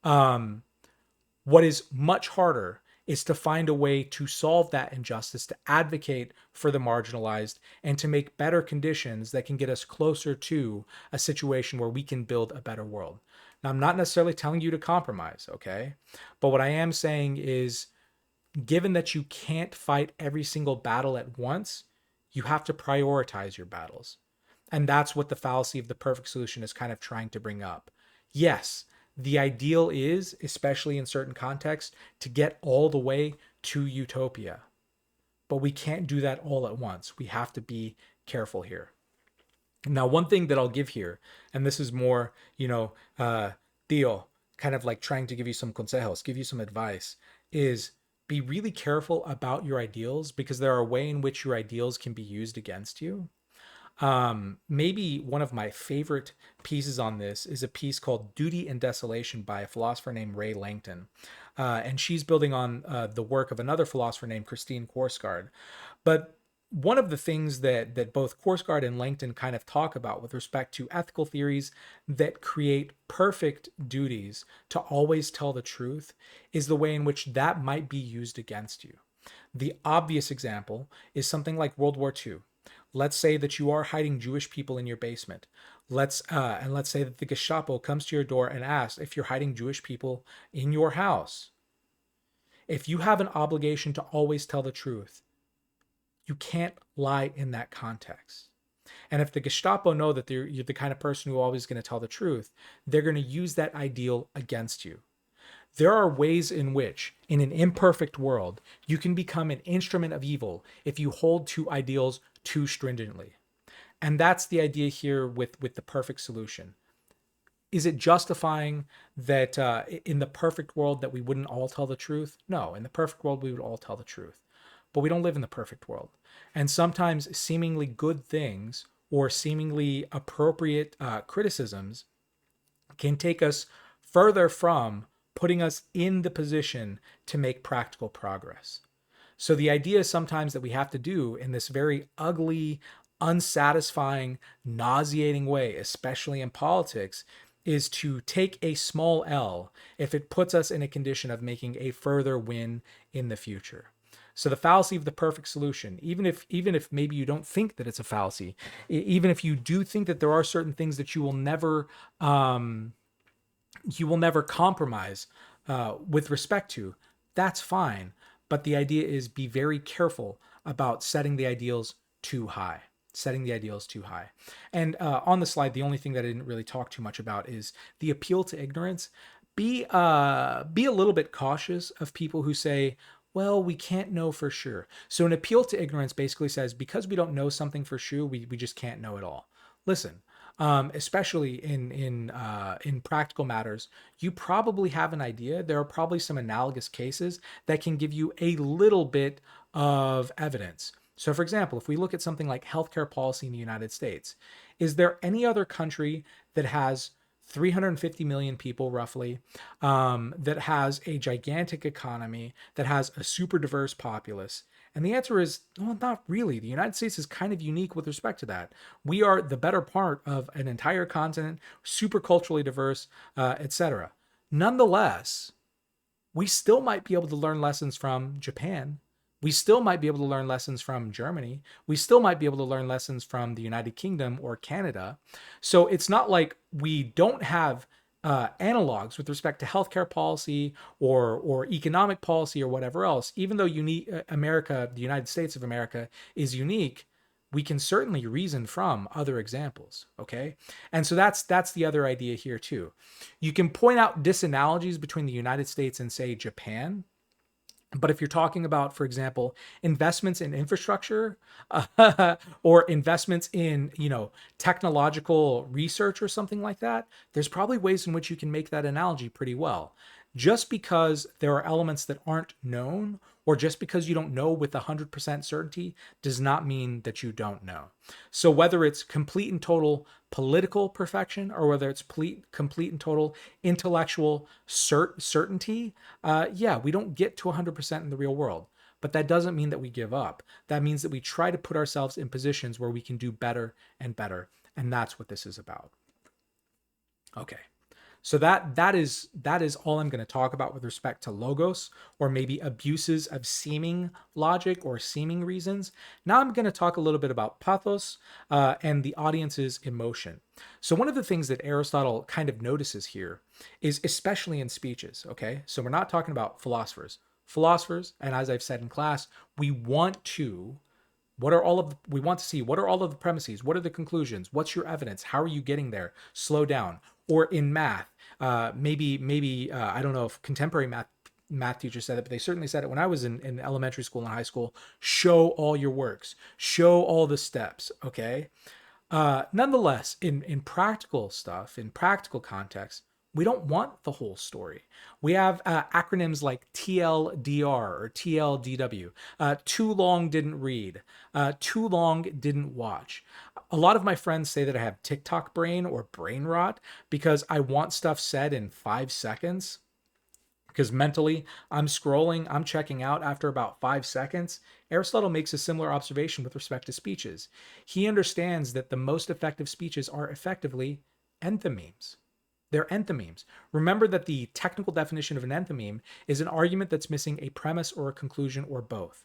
What is much harder is to find a way to solve that injustice, to advocate for the marginalized, and to make better conditions that can get us closer to a situation where we can build a better world. Now, I'm not necessarily telling you to compromise, okay? But what I am saying is, given that you can't fight every single battle at once, you have to prioritize your battles. And that's what the fallacy of the perfect solution is kind of trying to bring up. Yes, the ideal is, especially in certain contexts, to get all the way to utopia. But we can't do that all at once. We have to be careful here. Now, one thing that I'll give here, and this is more, Theo, kind of like trying to give you some consejos, give you some advice, is be really careful about your ideals because there are a way in which your ideals can be used against you. Maybe one of my favorite pieces on this is a piece called Duty and Desolation by a philosopher named Ray Langton. And she's building on the work of another philosopher named Christine Korsgaard. But one of the things that both Korsgaard and Langton kind of talk about with respect to ethical theories that create perfect duties to always tell the truth is the way in which that might be used against you. The obvious example is something like World War II. Let's say that you are hiding Jewish people in your basement. Let's say that the Gestapo comes to your door and asks if you're hiding Jewish people in your house. If you have an obligation to always tell the truth, you can't lie in that context. And if the Gestapo know that you're the kind of person who always going to tell the truth, they're going to use that ideal against you. There are ways in which, in an imperfect world, you can become an instrument of evil if you hold to ideals too stringently. And that's the idea here with the perfect solution. Is it justifying that in the perfect world that we wouldn't all tell the truth? No, in the perfect world, we would all tell the truth. But we don't live in the perfect world. And sometimes seemingly good things or seemingly appropriate criticisms can take us further from putting us in the position to make practical progress. So the idea is sometimes that we have to do in this very ugly, unsatisfying, nauseating way, especially in politics, is to take a small L if it puts us in a condition of making a further win in the future. So the fallacy of the perfect solution, even if maybe you don't think that it's a fallacy, even if you do think that there are certain things that you will never compromise with respect to, that's fine. But the idea is be very careful about setting the ideals too high. Setting the ideals too high. And on the slide, the only thing that I didn't really talk too much about is the appeal to ignorance. Be a little bit cautious of people who say, well, we can't know for sure. So an appeal to ignorance basically says, because we don't know something for sure, we just can't know it all. Listen, especially in practical matters, you probably have an idea. There are probably some analogous cases that can give you a little bit of evidence. So, for example, if we look at something like healthcare policy in the United States, is there any other country that has 350 million people roughly, that has a gigantic economy, that has a super diverse populace? And the answer is, well, not really. The United States is kind of unique with respect to that. We are the better part of an entire continent, super culturally diverse, etc. Nonetheless, we still might be able to learn lessons from Japan. We still might be able to learn lessons from Germany. We still might be able to learn lessons from the United Kingdom or Canada. So it's not like we don't have analogs with respect to healthcare policy or economic policy or whatever else. Even though America, the United States of America, is unique, we can certainly reason from other examples. Okay, and so that's the other idea here too. You can point out disanalogies between the United States and, say, Japan. But if you're talking about, for example, investments in infrastructure, or investments in, technological research or something like that, there's probably ways in which you can make that analogy pretty well. Just because there are elements that aren't known, or just because you don't know with 100% certainty, does not mean that you don't know. So whether it's complete and total political perfection, or whether it's complete and total intellectual certainty, yeah, we don't get to 100% in the real world. But that doesn't mean that we give up. That means that we try to put ourselves in positions where we can do better and better. And that's what this is about. Okay. So that is all I'm going to talk about with respect to logos, or maybe abuses of seeming logic or seeming reasons. Now I'm going to talk a little bit about pathos and the audience's emotion. So one of the things that Aristotle kind of notices here is, especially in speeches, okay? So we're not talking about philosophers. Philosophers, and as I've said in class, we want to see what are all of the premises, what are the conclusions, what's your evidence, how are you getting there, slow down. Or in math, maybe I don't know if contemporary math teachers said it, but they certainly said it when I was in elementary school and high school. Show all your works, show all the steps. Okay. Nonetheless, in practical stuff, in practical context, we don't want the whole story. We have acronyms like TLDR or TLDW. Too long didn't read. Too long didn't watch. A lot of my friends say that I have TikTok brain or brain rot because I want stuff said in 5 seconds. Because mentally, I'm scrolling, I'm checking out after about 5 seconds. Aristotle makes a similar observation with respect to speeches. He understands that the most effective speeches are effectively enthymemes. They're enthymemes. Remember that the technical definition of an enthymeme is an argument that's missing a premise or a conclusion or both.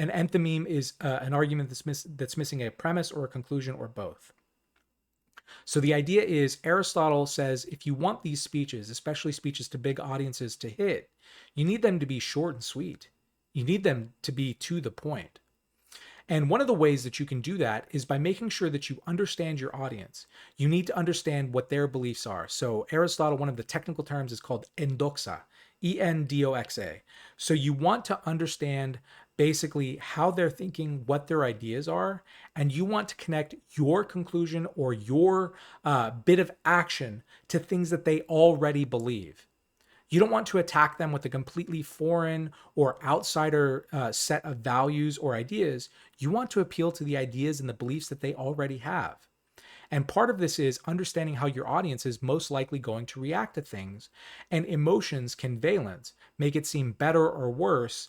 An enthymeme is an argument that's missing a premise or a conclusion or both. So the idea is, Aristotle says, if you want these speeches, especially speeches to big audiences, to hit, you need them to be short and sweet. You need them to be to the point. And one of the ways that you can do that is by making sure that you understand your audience. You need to understand what their beliefs are. So Aristotle, one of the technical terms is called endoxa, E-N-D-O-X-A. So you want to understand basically how they're thinking, what their ideas are, and you want to connect your conclusion or your bit of action to things that they already believe. You don't want to attack them with a completely foreign or outsider set of values or ideas. You want to appeal to the ideas and the beliefs that they already have. And part of this is understanding how your audience is most likely going to react to things. And emotions can valence, make it seem better or worse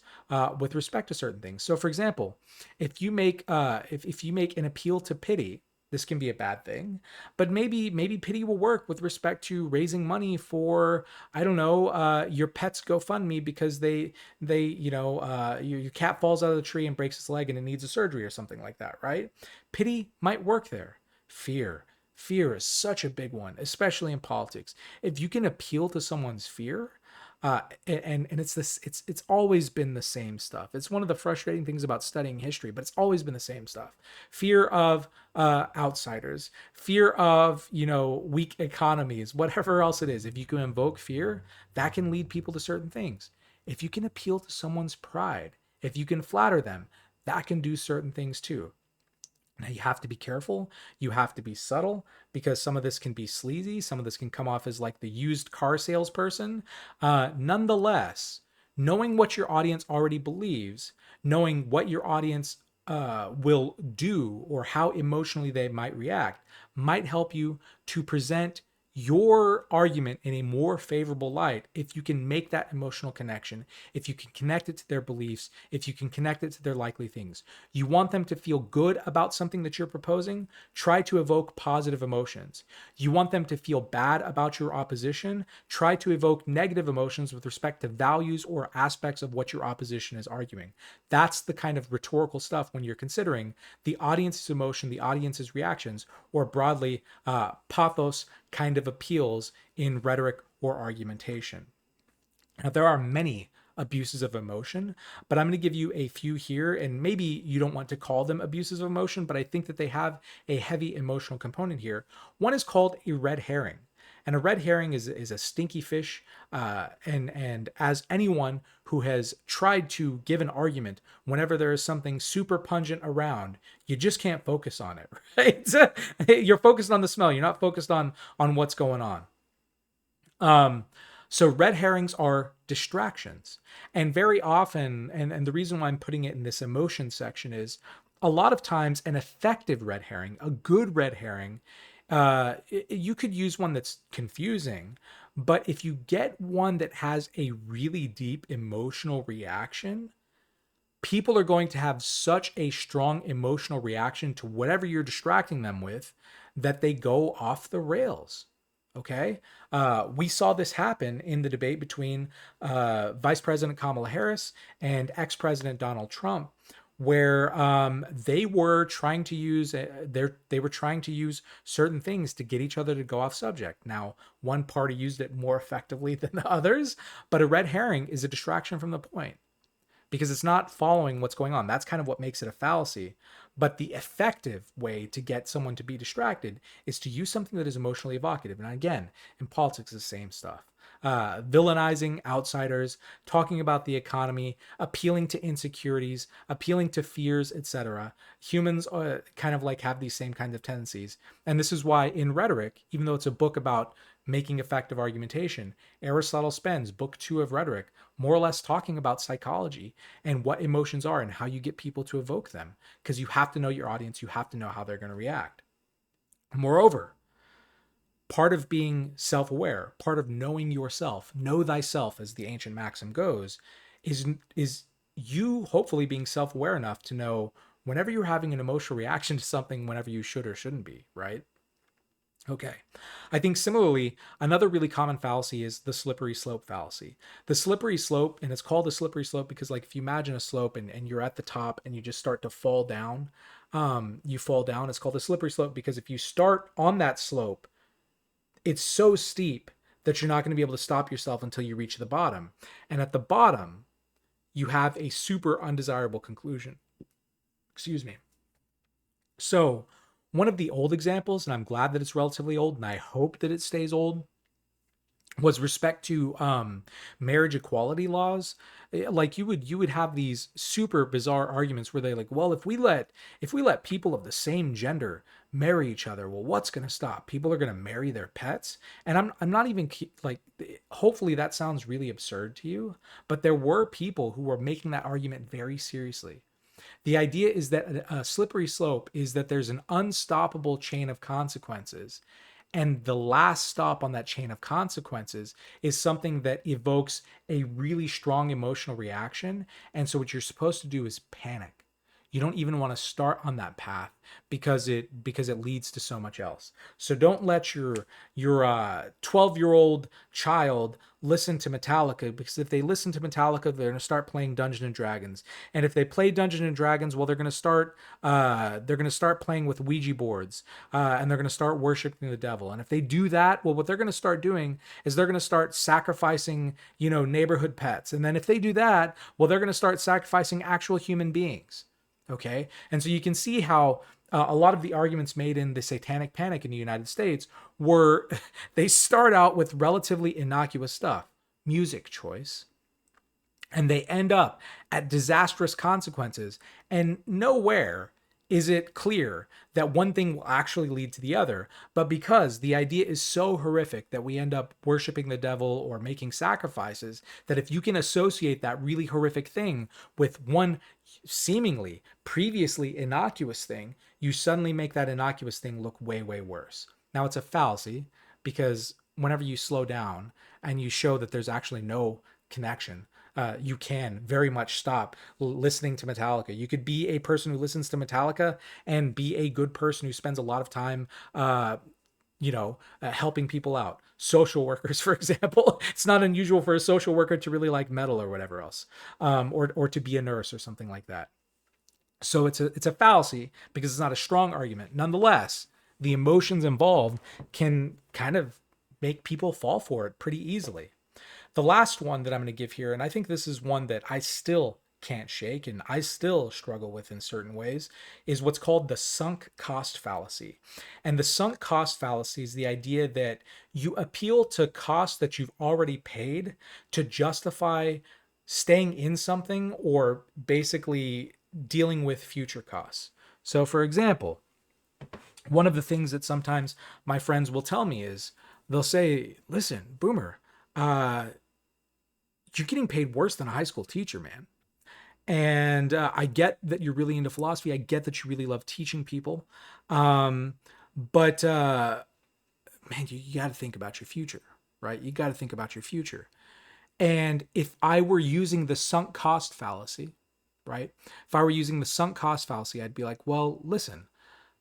with respect to certain things. So, for example, if you make an appeal to pity, this can be a bad thing, but maybe pity will work with respect to raising money for, I don't know, your pet's GoFundMe because your cat falls out of the tree and breaks its leg and it needs a surgery or something like that, right? Pity might work there. Fear. Fear is such a big one, especially in politics. If you can appeal to someone's fear, and it's always been the same stuff. It's one of the frustrating things about studying history, but it's always been the same stuff. Fear of outsiders, fear of weak economies, whatever else it is. If you can invoke fear, that can lead people to certain things. If you can appeal to someone's pride, if you can flatter them, that can do certain things too. Now, you have to be careful. You have to be subtle because some of this can be sleazy. Some of this can come off as like the used car salesperson. Nonetheless, knowing what your audience already believes, knowing what your audience will do or how emotionally they might react, might help you to present your argument in a more favorable light if you can make that emotional connection, if you can connect it to their beliefs, if you can connect it to their likely things. You want them to feel good about something that you're proposing, try to evoke positive emotions. You want them to feel bad about your opposition, try to evoke negative emotions with respect to values or aspects of what your opposition is arguing. That's the kind of rhetorical stuff when you're considering the audience's emotion, the audience's reactions, or broadly, pathos kind of appeals in rhetoric or argumentation. Now, there are many abuses of emotion, but I'm going to give you a few here, and maybe you don't want to call them abuses of emotion, but I think that they have a heavy emotional component here. One is called a red herring. And a red herring is a stinky fish. And as anyone who has tried to give an argument whenever there is something super pungent around, you just can't focus on it, right? You're focused on the smell. You're not focused on what's going on. So red herrings are distractions. And very often, and the reason why I'm putting it in this emotion section is a lot of times an effective red herring, a good red herring, you could use one that's confusing, but if you get one that has a really deep emotional reaction, people are going to have such a strong emotional reaction to whatever you're distracting them with that they go off the rails. Okay. We saw this happen in the debate between Vice President Kamala Harris and ex-President Donald Trump, where they were trying to use certain things to get each other to go off subject. Now, one party used it more effectively than the others, but a red herring is a distraction from the point because it's not following what's going on. That's kind of what makes it a fallacy. But the effective way to get someone to be distracted is to use something that is emotionally evocative. And again, in politics, it's the same stuff. Villainizing outsiders, talking about the economy, appealing to insecurities, appealing to fears, etc. Humans kind of like have these same kinds of tendencies. And this is why in Rhetoric, even though it's a book about making effective argumentation, Aristotle spends book 2 of Rhetoric more or less talking about psychology and what emotions are and how you get people to evoke them, because you have to know your audience, you have to know how they're going to react. Moreover, part of being self-aware, part of knowing yourself, know thyself, as the ancient maxim goes, is you hopefully being self-aware enough to know whenever you're having an emotional reaction to something, whenever you should or shouldn't be, right? Okay. I think similarly, another really common fallacy is the slippery slope fallacy. The slippery slope, and it's called the slippery slope because, like, if you imagine a slope and you're at the top and you just start to fall down, you fall down. It's called the slippery slope because if you start on that slope, it's so steep that you're not going to be able to stop yourself until you reach the bottom. And at the bottom, you have a super undesirable conclusion. Excuse me. So, one of the old examples, and I'm glad that it's relatively old, and I hope that it stays old, was respect to marriage equality laws. Like you would have these super bizarre arguments where they like, well, if we let people of the same gender marry each other, well, what's going to stop? People are going to marry their pets. And I'm not even like, hopefully that sounds really absurd to you, but there were people who were making that argument very seriously. The idea is that a slippery slope is that there's an unstoppable chain of consequences. And the last stop on that chain of consequences is something that evokes a really strong emotional reaction. And so what you're supposed to do is panic. You don't even want to start on that path because it leads to so much else. So don't let your 12-year-old child listen to Metallica, because if they listen to Metallica, they're going to start playing Dungeons and Dragons. And if they play Dungeons and Dragons, well, they're going to start playing with Ouija boards, and they're going to start worshiping the devil. And if they do that, well, what they're going to start doing is they're going to start sacrificing, neighborhood pets. And then if they do that, well, they're going to start sacrificing actual human beings. Okay. And so you can see how a lot of the arguments made in the Satanic Panic in the United States were, they start out with relatively innocuous stuff, music choice, and they end up at disastrous consequences. And nowhere is it clear that one thing will actually lead to the other. But because the idea is so horrific that we end up worshiping the devil or making sacrifices, that if you can associate that really horrific thing with one seemingly previously innocuous thing, you suddenly make that innocuous thing look way, way worse. Now, it's a fallacy, because whenever you slow down and you show that there's actually no connection, you can very much stop listening to Metallica. You could be a person who listens to Metallica and be a good person who spends a lot of time, helping people out. Social workers, for example, it's not unusual for a social worker to really like metal or whatever else, or to be a nurse or something like that. So it's a fallacy because it's not a strong argument. Nonetheless, the emotions involved can kind of make people fall for it pretty easily. The last one that I'm going to give here, and I think this is one that I still can't shake and I still struggle with in certain ways, is what's called the sunk cost fallacy. And the sunk cost fallacy is the idea that you appeal to costs that you've already paid to justify staying in something, or basically dealing with future costs. So, for example, one of the things that sometimes my friends will tell me is they'll say, listen, Boomer, uh, you're getting paid worse than a high school teacher, man. And I get that you're really into philosophy. I get that you really love teaching people. But man, you got to think about your future, right? You got to think about your future. And if I were using the sunk cost fallacy, right? If I were using the sunk cost fallacy, I'd be like, well, listen,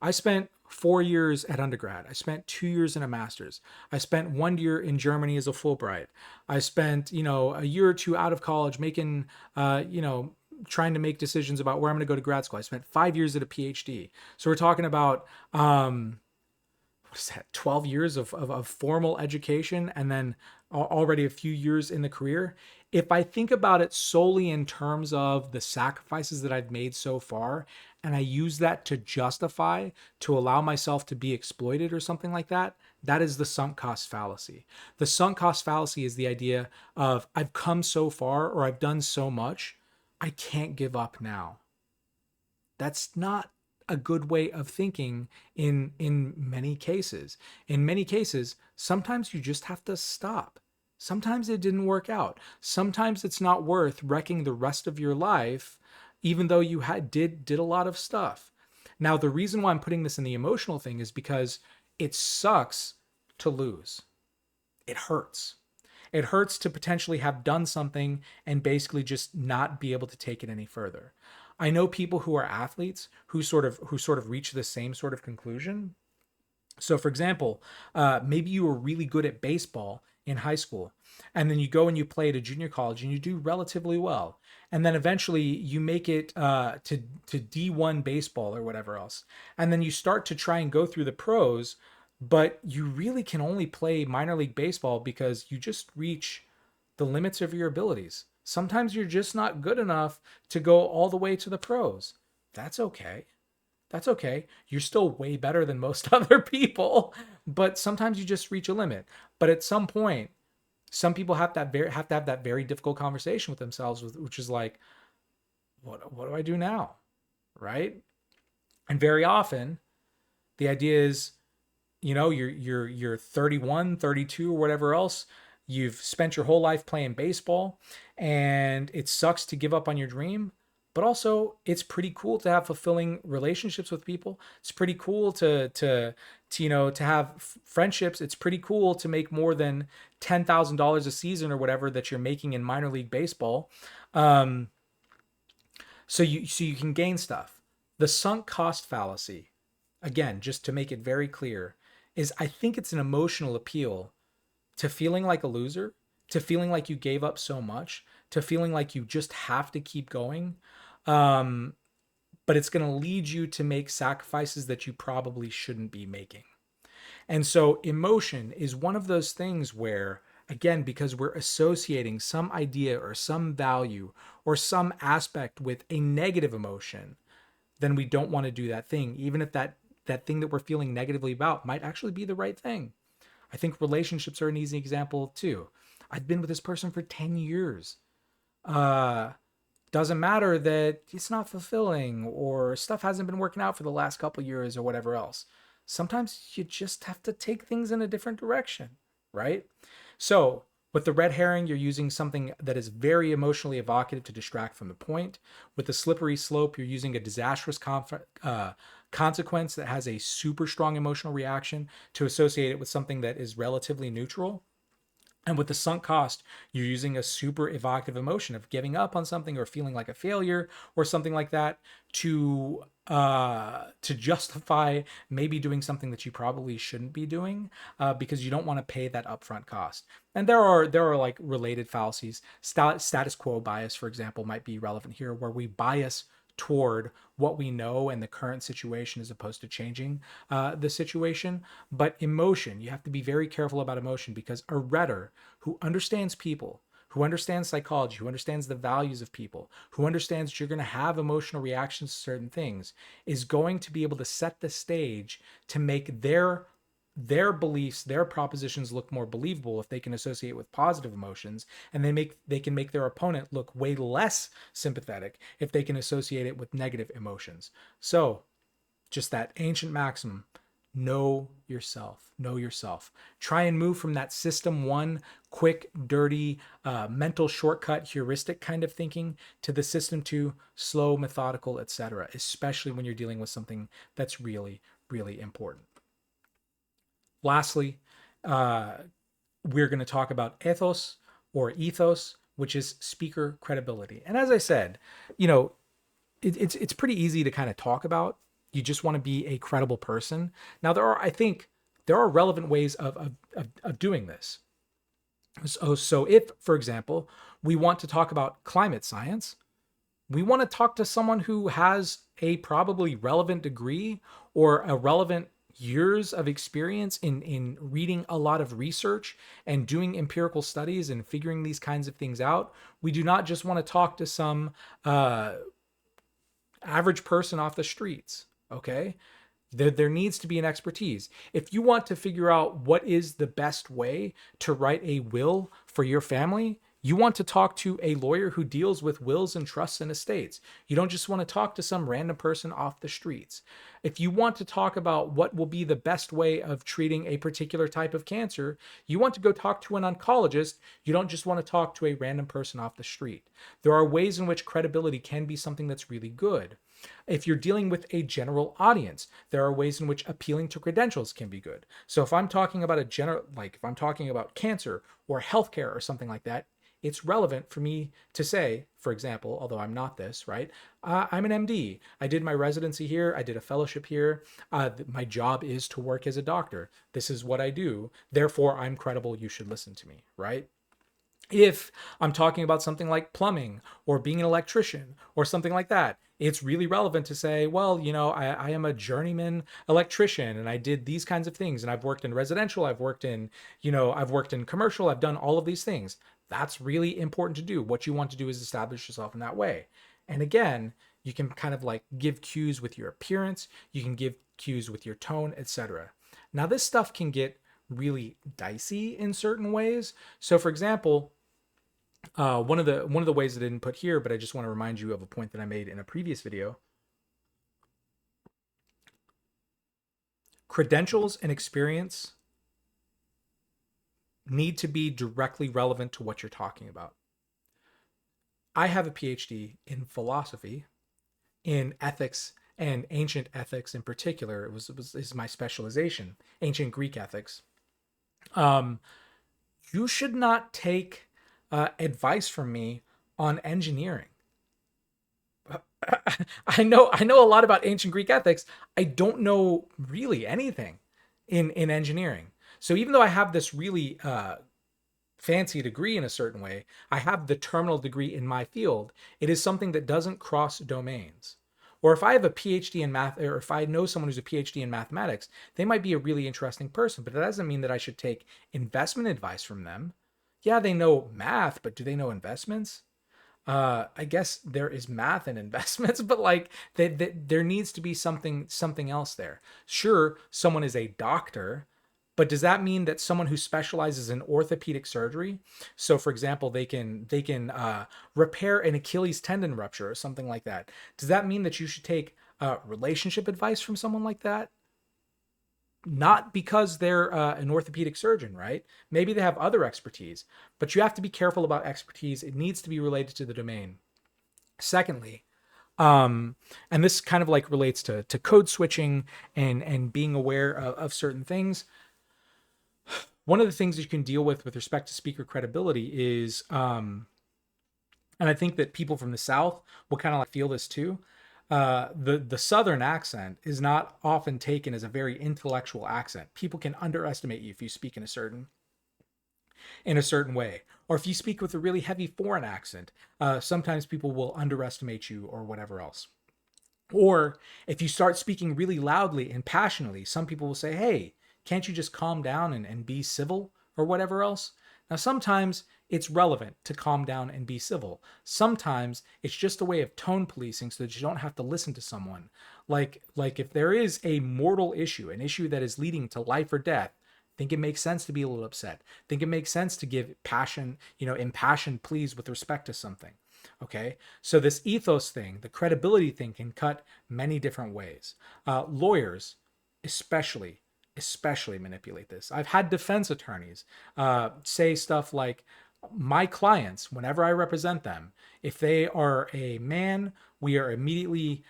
I spent 4 years at undergrad. I spent 2 years in a master's. I spent 1 year in Germany as a Fulbright. I spent, a year or two out of college making, trying to make decisions about where I'm going to go to grad school. I spent 5 years at a PhD. So we're talking about, what is that, 12 years of formal education, and then already a few years in the career. If I think about it solely in terms of the sacrifices that I've made so far, and I use that to justify, to allow myself to be exploited or something like that, that is the sunk cost fallacy. The sunk cost fallacy is the idea of, I've come so far or I've done so much, I can't give up now. That's not a good way of thinking in many cases. In many cases, sometimes you just have to stop. Sometimes it didn't work out. Sometimes it's not worth wrecking the rest of your life, even though you did a lot of stuff. Now, the reason why I'm putting this in the emotional thing is because it sucks to lose. It hurts. It hurts to potentially have done something and basically just not be able to take it any further. I know people who are athletes who sort of reach the same sort of conclusion. So, for example, maybe you were really good at baseball in high school, and then you go and you play at a junior college and you do relatively well, and then eventually you make it to D1 baseball or whatever else, and then you start to try and go through the pros, but you really can only play minor league baseball because you just reach the limits of your abilities. Sometimes you're just not good enough to go all the way to the pros. That's okay. That's okay. You're still way better than most other people, but sometimes you just reach a limit. But at some point, some people have to have that very difficult conversation with themselves, which is like, what do I do now? Right? And very often, the idea is, you're 31, 32, or whatever else. You've spent your whole life playing baseball, and it sucks to give up on your dream. but also it's pretty cool to have fulfilling relationships with people. It's pretty cool to to have friendships. It's pretty cool to make more than $10,000 a season or whatever that you're making in minor league baseball. Um, so you can gain stuff. The sunk cost fallacy, again, just to make it very clear, is I think it's an emotional appeal to feeling like a loser, to feeling like you gave up so much, to feeling like you just have to keep going. Um, but it's going to lead you to make sacrifices that you probably shouldn't be making. And so emotion is one of those things where, again, because we're associating some idea or some value or some aspect with a negative emotion, then we don't want to do that thing, even if that thing that we're feeling negatively about might actually be the right thing. I think relationships are an easy example too. I've been with this person for 10 years. Uh, doesn't matter that it's not fulfilling or stuff hasn't been working out for the last couple years or whatever else. Sometimes you just have to take things in a different direction, right? So, with the red herring, you're using something that is very emotionally evocative to distract from the point. With the slippery slope, you're using a disastrous consequence that has a super strong emotional reaction to associate it with something that is relatively neutral. And with the sunk cost, you're using a super evocative emotion of giving up on something or feeling like a failure or something like that to justify maybe doing something that you probably shouldn't be doing because you don't want to pay that upfront cost. And there are like related fallacies. Status quo bias, for example, might be relevant here, where we bias toward what we know and the current situation as opposed to changing the situation. But emotion, you have to be very careful about emotion because a rhetor who understands people, who understands psychology, who understands the values of people, who understands that you're going to have emotional reactions to certain things, is going to be able to set the stage to make their beliefs, their propositions look more believable if they can associate with positive emotions, and they can make their opponent look way less sympathetic if they can associate it with negative emotions. So, just that ancient maxim, know yourself. Know yourself. Try and move from that system one, quick, dirty, mental shortcut, heuristic kind of thinking to the system two, slow, methodical, etc., especially when you're dealing with something that's really, really important. Lastly, uh, we're going to talk about ethos, which is speaker credibility. And as I said, you know, it's pretty easy to kind of talk about. You just want to be a credible person. Now, I think, there are relevant ways of doing this. So if, for example, we want to talk about climate science, we want to talk to someone who has a probably relevant degree or a relevant years of experience in reading a lot of research and doing empirical studies and figuring these kinds of things out. We do not just want to talk to some average person off the streets. Okay, there needs to be an expertise. If you want to figure out what is the best way to write a will for your family, you want to talk to a lawyer who deals with wills and trusts and estates. You don't just want to talk to some random person off the streets. If you want to talk about what will be the best way of treating a particular type of cancer, you want to go talk to an oncologist. You don't just want to talk to a random person off the street. There are ways in which credibility can be something that's really good. If you're dealing with a general audience, there are ways in which appealing to credentials can be good. So if I'm talking about if I'm talking about cancer or healthcare or something like that, it's relevant for me to say, for example, although I'm not this, right? I'm an MD. I did my residency here. I did a fellowship here. My job is to work as a doctor. This is what I do. Therefore, I'm credible. You should listen to me, right? If I'm talking about something like plumbing or being an electrician or something like that, it's really relevant to say, well, I am a journeyman electrician and I did these kinds of things and I've worked in residential, I've worked in commercial, I've done all of these things. That's really important to do. What you want to do is establish yourself in that way. And again, you can kind of like give cues with your appearance, you can give cues with your tone, etc. Now, this stuff can get really dicey in certain ways. So, for example, one of the ways I didn't put here, but I just want to remind you of a point that I made in a previous video. Credentials and experience need to be directly relevant to what you're talking about. I have a PhD in philosophy, in ethics and ancient ethics in particular. It was is my specialization, ancient Greek ethics. Um, you should not take advice from me on engineering. I know a lot about ancient Greek ethics. I don't know really anything in engineering. So even though I have this really fancy degree in a certain way, I have the terminal degree in my field. It is something that doesn't cross domains. Or if I have a PhD in math, or if I know someone who's a PhD in mathematics, they might be a really interesting person, but that doesn't mean that I should take investment advice from them. Yeah, they know math, but do they know investments? I guess there is math and investments, but like there needs to be something else there. Sure, someone is a doctor, but does that mean that someone who specializes in orthopedic surgery, so for example, they can repair an Achilles tendon rupture or something like that, does that mean that you should take relationship advice from someone like that? Not because they're an orthopedic surgeon, right? Maybe they have other expertise, but you have to be careful about expertise. It needs to be related to the domain. Secondly, um, and this kind of like relates to code switching and being aware of certain things. One of the things that you can deal with respect to speaker credibility is, and I think that people from the South will kind of like feel this too. The Southern accent is not often taken as a very intellectual accent. People can underestimate you if you speak in a certain way, or if you speak with a really heavy foreign accent. Sometimes people will underestimate you or whatever else. Or if you start speaking really loudly and passionately, some people will say, hey, can't you just calm down and be civil or whatever else? Now, sometimes it's relevant to calm down and be civil. Sometimes it's just a way of tone policing so that you don't have to listen to someone. Like if there is a mortal issue, an issue that is leading to life or death, think it makes sense to be a little upset. Think it makes sense to give passion, impassioned pleas with respect to something. Okay, so this ethos thing, the credibility thing, can cut many different ways. Lawyers, especially, especially manipulate this. I've had defense attorneys say stuff like, my clients, whenever I represent them, if they are a man, we are immediately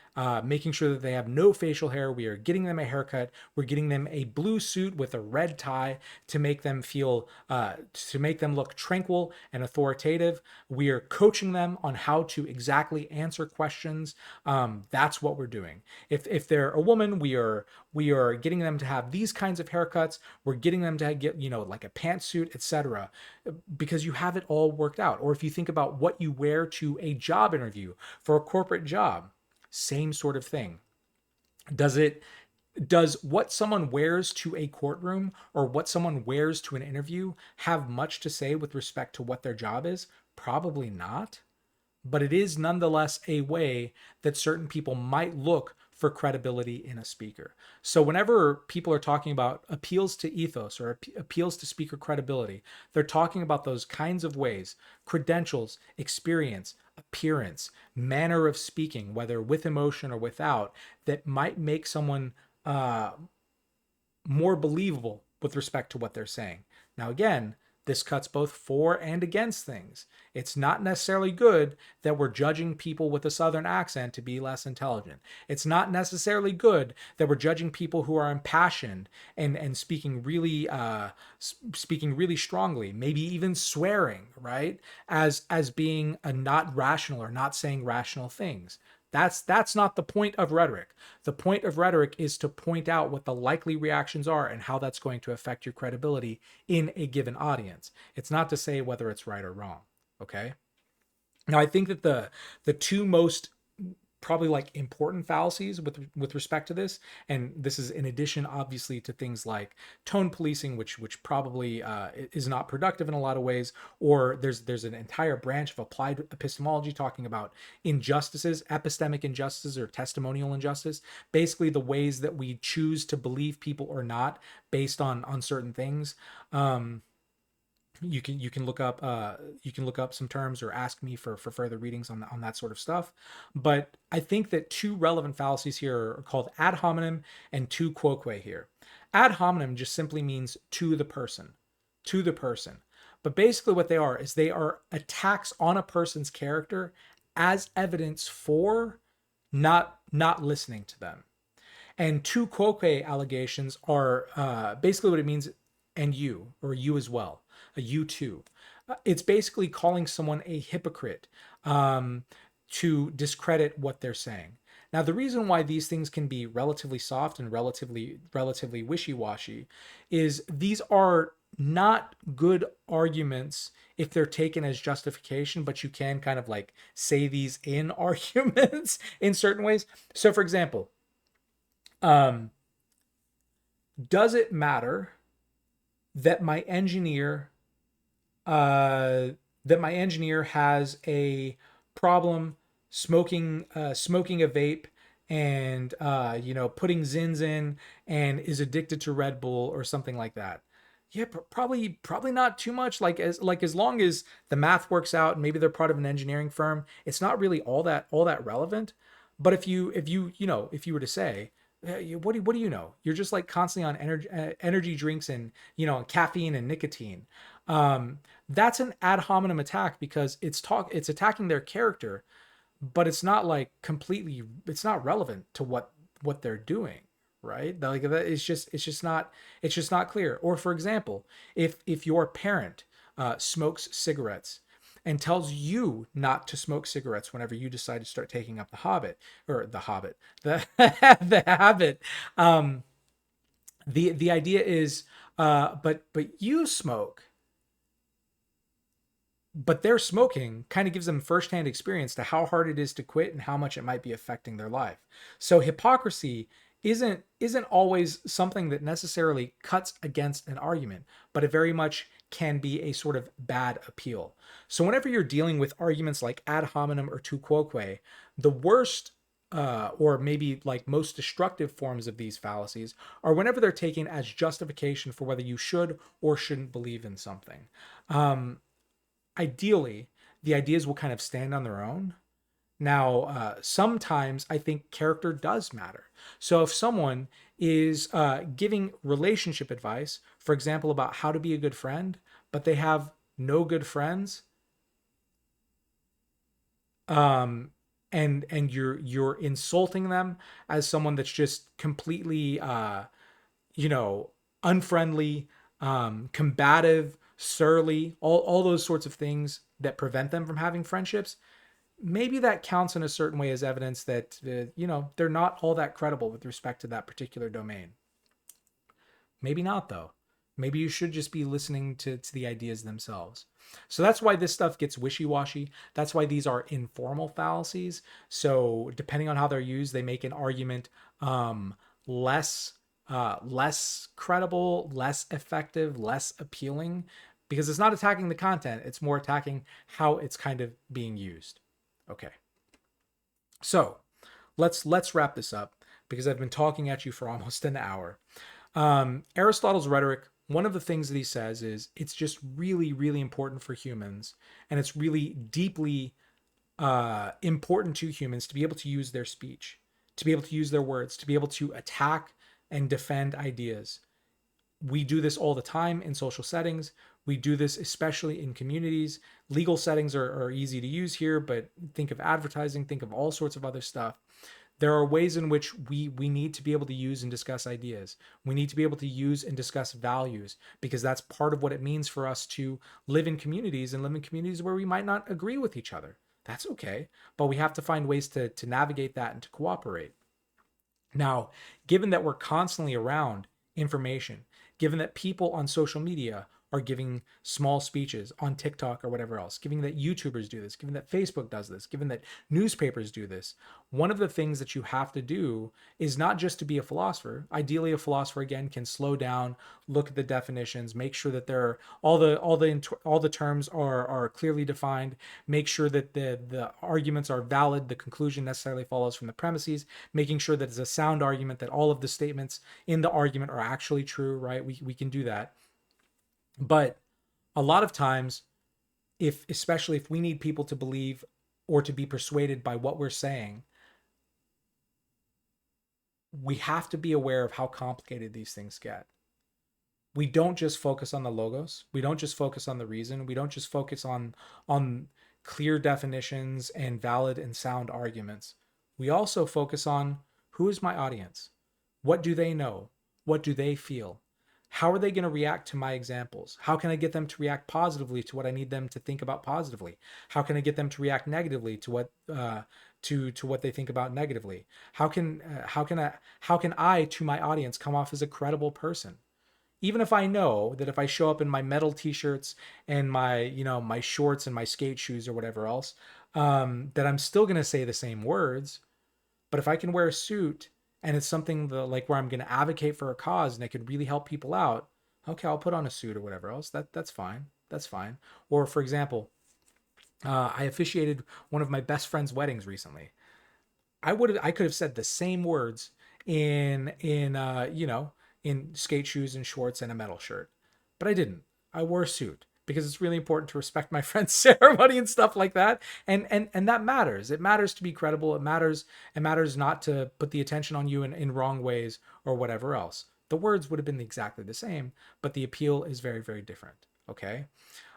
making sure that they have no facial hair. We are getting them a haircut. We're getting them a blue suit with a red tie to make them feel, to make them look tranquil and authoritative. We are coaching them on how to exactly answer questions. That's what we're doing. If they're a woman, we are getting them to have these kinds of haircuts. We're getting them to get like a pantsuit, etc. Because you have it all worked out. Or if you think about what you wear to a job interview for a corporate job, same sort of thing. Does what someone wears to a courtroom or what someone wears to an interview have much to say with respect to what their job is? Probably not, but it is nonetheless a way that certain people might look for credibility in a speaker. So whenever people are talking about appeals to ethos or appeals to speaker credibility, they're talking about those kinds of ways: credentials, experience, appearance, manner of speaking, whether with emotion or without, that might make someone uh, more believable with respect to what they're saying. Now, again, this cuts both for and against things. It's not necessarily good that we're judging people with a Southern accent to be less intelligent. It's not necessarily good that we're judging people who are impassioned and speaking really strongly, maybe even swearing, right, as being a not rational or not saying rational things. That's not the point of rhetoric. The point of rhetoric is to point out what the likely reactions are and how that's going to affect your credibility in a given audience. It's not to say whether it's right or wrong. Okay. Now, I think that the two most probably like important fallacies with respect to this, and this is in addition obviously to things like tone policing, which probably is not productive in a lot of ways, or there's an entire branch of applied epistemology talking about injustices, epistemic injustice or testimonial injustice, basically the ways that we choose to believe people or not based on certain things. You can look up some terms or ask me for further readings on that sort of stuff. But I think that two relevant fallacies here are called ad hominem and tu quoque here. Ad hominem just simply means to the person, to the person. But basically what they are is they are attacks on a person's character as evidence for not listening to them. And tu quoque allegations are basically what it means, and you, or you as well, a you too. It's basically calling someone a hypocrite to discredit what they're saying. Now, the reason why these things can be relatively soft and relatively wishy-washy is these are not good arguments if they're taken as justification, but you can kind of like say these in arguments in certain ways. So, for example, um, does it matter that my engineer has a problem smoking a vape and putting zins in and is addicted to Red Bull or something like that? Yeah, probably not too much. As long as the math works out and maybe they're part of an engineering firm, it's not really all that relevant. But if you were to say, what do you know? You're just like constantly on energy drinks and caffeine and nicotine. Um, that's an ad hominem attack because it's attacking their character, but it's not like completely, it's not relevant to what they're doing, right? Like that, it's just not clear. Or for example, if your parent smokes cigarettes and tells you not to smoke cigarettes whenever you decide to start taking up the the habit. um the idea is, but you smoke, but their smoking kind of gives them firsthand experience to how hard it is to quit and how much it might be affecting their life. So hypocrisy isn't always something that necessarily cuts against an argument, but it very much can be a sort of bad appeal. So whenever you're dealing with arguments like ad hominem or tu quoque, the worst or maybe like most destructive forms of these fallacies are whenever they're taken as justification for whether you should or shouldn't believe in something. Ideally, the ideas will kind of stand on their own. Now, sometimes I think character does matter. So if someone is giving relationship advice, for example, about how to be a good friend, but they have no good friends, um, and you're insulting them as someone that's just completely you know, unfriendly, combative, surly, all those sorts of things that prevent them from having friendships, maybe that counts in a certain way as evidence that, they're not all that credible with respect to that particular domain. Maybe not, though. Maybe you should just be listening to the ideas themselves. So that's why this stuff gets wishy washy. That's why these are informal fallacies. So depending on how they're used, they make an argument less less credible, less effective, less appealing, because it's not attacking the content. It's more attacking how it's kind of being used. Okay, so let's wrap this up because I've been talking at you for almost an hour. Aristotle's Rhetoric, one of the things that he says is it's just really, really important for humans, and it's really deeply important to humans to be able to use their speech, to be able to use their words, to be able to attack and defend ideas. We do this all the time in social settings. We do this especially in communities. Legal settings are easy to use here, but think of advertising, think of all sorts of other stuff. There are ways in which we need to be able to use and discuss ideas. We need to be able to use and discuss values because that's part of what it means for us to live in communities and live in communities where we might not agree with each other. That's okay, but we have to find ways to navigate that and to cooperate. Now, given that we're constantly around information, given that people on social media are giving small speeches on TikTok or whatever else, given that YouTubers do this, given that Facebook does this, given that newspapers do this, one of the things that you have to do is not just to be a philosopher. Ideally, a philosopher again can slow down, look at the definitions, make sure that there are all the terms are clearly defined, make sure that the arguments are valid, the conclusion necessarily follows from the premises, making sure that it's a sound argument, that all of the statements in the argument are actually true, right? We can do that. But a lot of times, especially if we need people to believe or to be persuaded by what we're saying, we have to be aware of how complicated these things get. We don't just focus on the logos. We don't just focus on the reason. We don't just focus on clear definitions and valid and sound arguments. We also focus on who is my audience? What do they know? What do they feel? How are they going to react to my examples? How can I get them to react positively to what I need them to think about positively? How can I get them to react negatively to what to what they think about negatively? How can I to my audience come off as a credible person? Even if I know that if I show up in my metal t-shirts and my, my shorts and my skate shoes or whatever else, that I'm still going to say the same words. But if I can wear a suit and it's something that, like, where I'm going to advocate for a cause and it could really help people out, okay, I'll put on a suit or whatever else. That's fine. That's fine. Or for example, I officiated one of my best friend's weddings recently. I could have said the same words in skate shoes and shorts and a metal shirt, but I didn't. I wore a suit because it's really important to respect my friend's ceremony and stuff like that. And that matters. It matters to be credible. It matters not to put the attention on you in wrong ways or whatever else. The words would have been exactly the same, but the appeal is very, very different. Okay.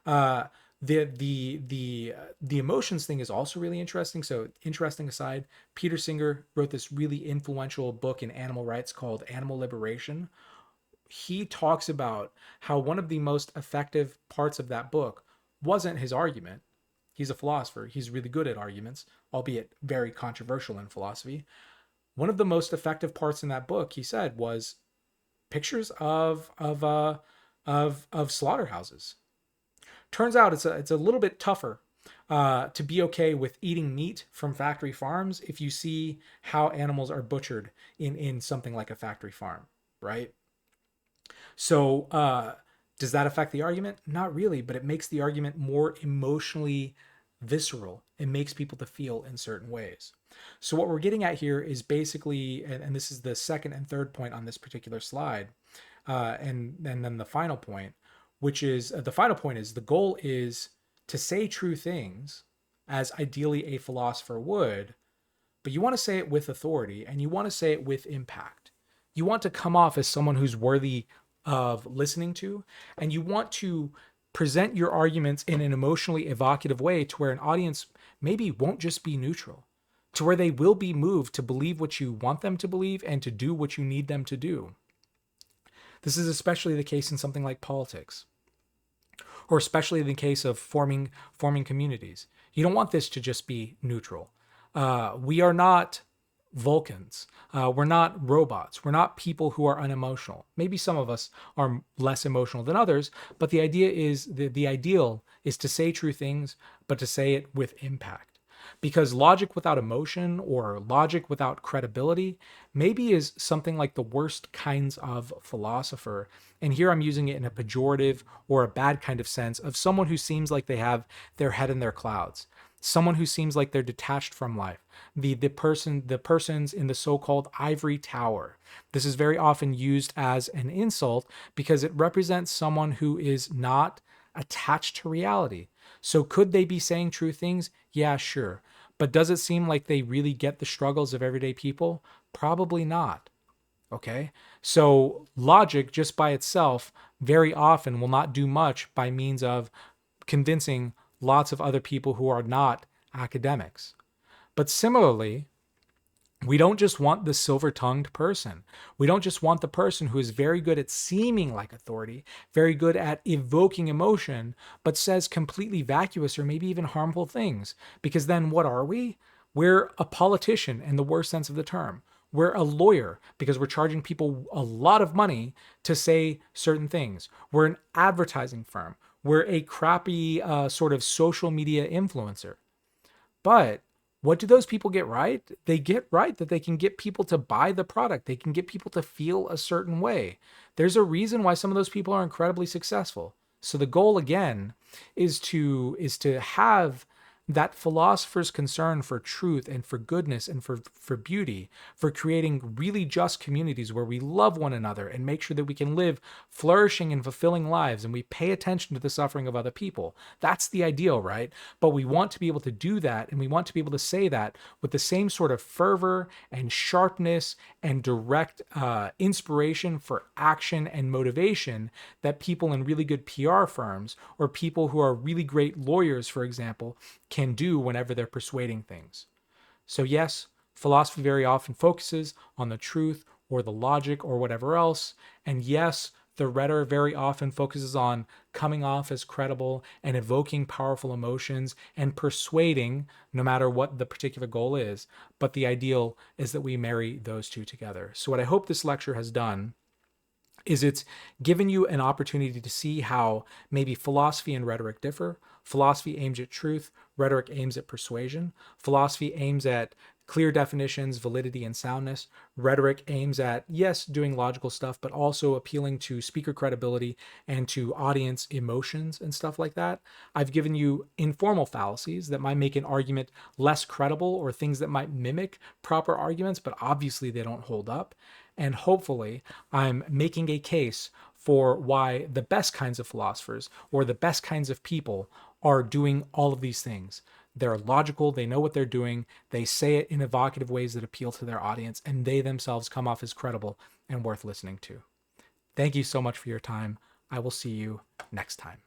Uh, the emotions thing is also really interesting. So, interesting aside, Peter Singer wrote this really influential book in animal rights called Animal Liberation. He talks about how one of the most effective parts of that book wasn't his argument. He's a philosopher. He's really good at arguments, albeit very controversial in philosophy. One of the most effective parts in that book, he said, was pictures of slaughterhouses. Turns out it's a little bit tougher to be okay with eating meat from factory farms if you see how animals are butchered in something like a factory farm, right? So does that affect the argument? Not really, but it makes the argument more emotionally visceral. It makes people to feel in certain ways. So what we're getting at here is basically, and this is the second and third point on this particular slide, and then the final point, which is the final point is the goal is to say true things as ideally a philosopher would, but you want to say it with authority and you want to say it with impact. You want to come off as someone who's worthy of listening to, and you want to present your arguments in an emotionally evocative way to where an audience maybe won't just be neutral, to where they will be moved to believe what you want them to believe and to do what you need them to do. This is especially the case in something like politics, or especially in the case of forming communities. You don't want this to just be neutral. We are not Vulcans. We're not robots. We're not people who are unemotional. Maybe some of us are less emotional than others, but the idea is the ideal is to say true things, but to say it with impact. Because logic without emotion or logic without credibility maybe is something like the worst kinds of philosopher. And here I'm using it in a pejorative or a bad kind of sense of someone who seems like they have their head in their clouds, someone who seems like they're detached from life, the persons in the so-called ivory tower. This is very often used as an insult because it represents someone who is not attached to reality. So could they be saying true things? Yeah, sure. But does it seem like they really get the struggles of everyday people? Probably not. Okay? So logic just by itself very often will not do much by means of convincing lots of other people who are not academics. But similarly, we don't just want the silver-tongued person. We don't just want the person who is very good at seeming like authority, very good at evoking emotion, but says completely vacuous or maybe even harmful things. Because then what are we? We're a politician in the worst sense of the term. We're a lawyer because we're charging people a lot of money to say certain things. We're an advertising firm. We're a crappy sort of social media influencer. But what do those people get right? They get right that they can get people to buy the product. They can get people to feel a certain way. There's a reason why some of those people are incredibly successful. So the goal again is to have that philosophers' concern for truth and for goodness and for beauty, for creating really just communities where we love one another and make sure that we can live flourishing and fulfilling lives and we pay attention to the suffering of other people. That's the ideal, right? But we want to be able to do that, and we want to be able to say that with the same sort of fervor and sharpness and direct inspiration for action and motivation that people in really good PR firms or people who are really great lawyers, for example, can do whenever they're persuading things. So, yes, philosophy very often focuses on the truth or the logic or whatever else. And yes, the rhetoric very often focuses on coming off as credible and evoking powerful emotions and persuading, no matter what the particular goal is. But the ideal is that we marry those two together. So, what I hope this lecture has done is it's given you an opportunity to see how maybe philosophy and rhetoric differ. Philosophy aims at truth, rhetoric aims at persuasion. Philosophy aims at clear definitions, validity, and soundness. Rhetoric aims at, yes, doing logical stuff, but also appealing to speaker credibility and to audience emotions and stuff like that. I've given you informal fallacies that might make an argument less credible or things that might mimic proper arguments, but obviously they don't hold up. And hopefully, I'm making a case for why the best kinds of philosophers or the best kinds of people are doing all of these things. They're logical, they know what they're doing, they say it in evocative ways that appeal to their audience, and they themselves come off as credible and worth listening to. Thank you so much for your time. I will see you next time.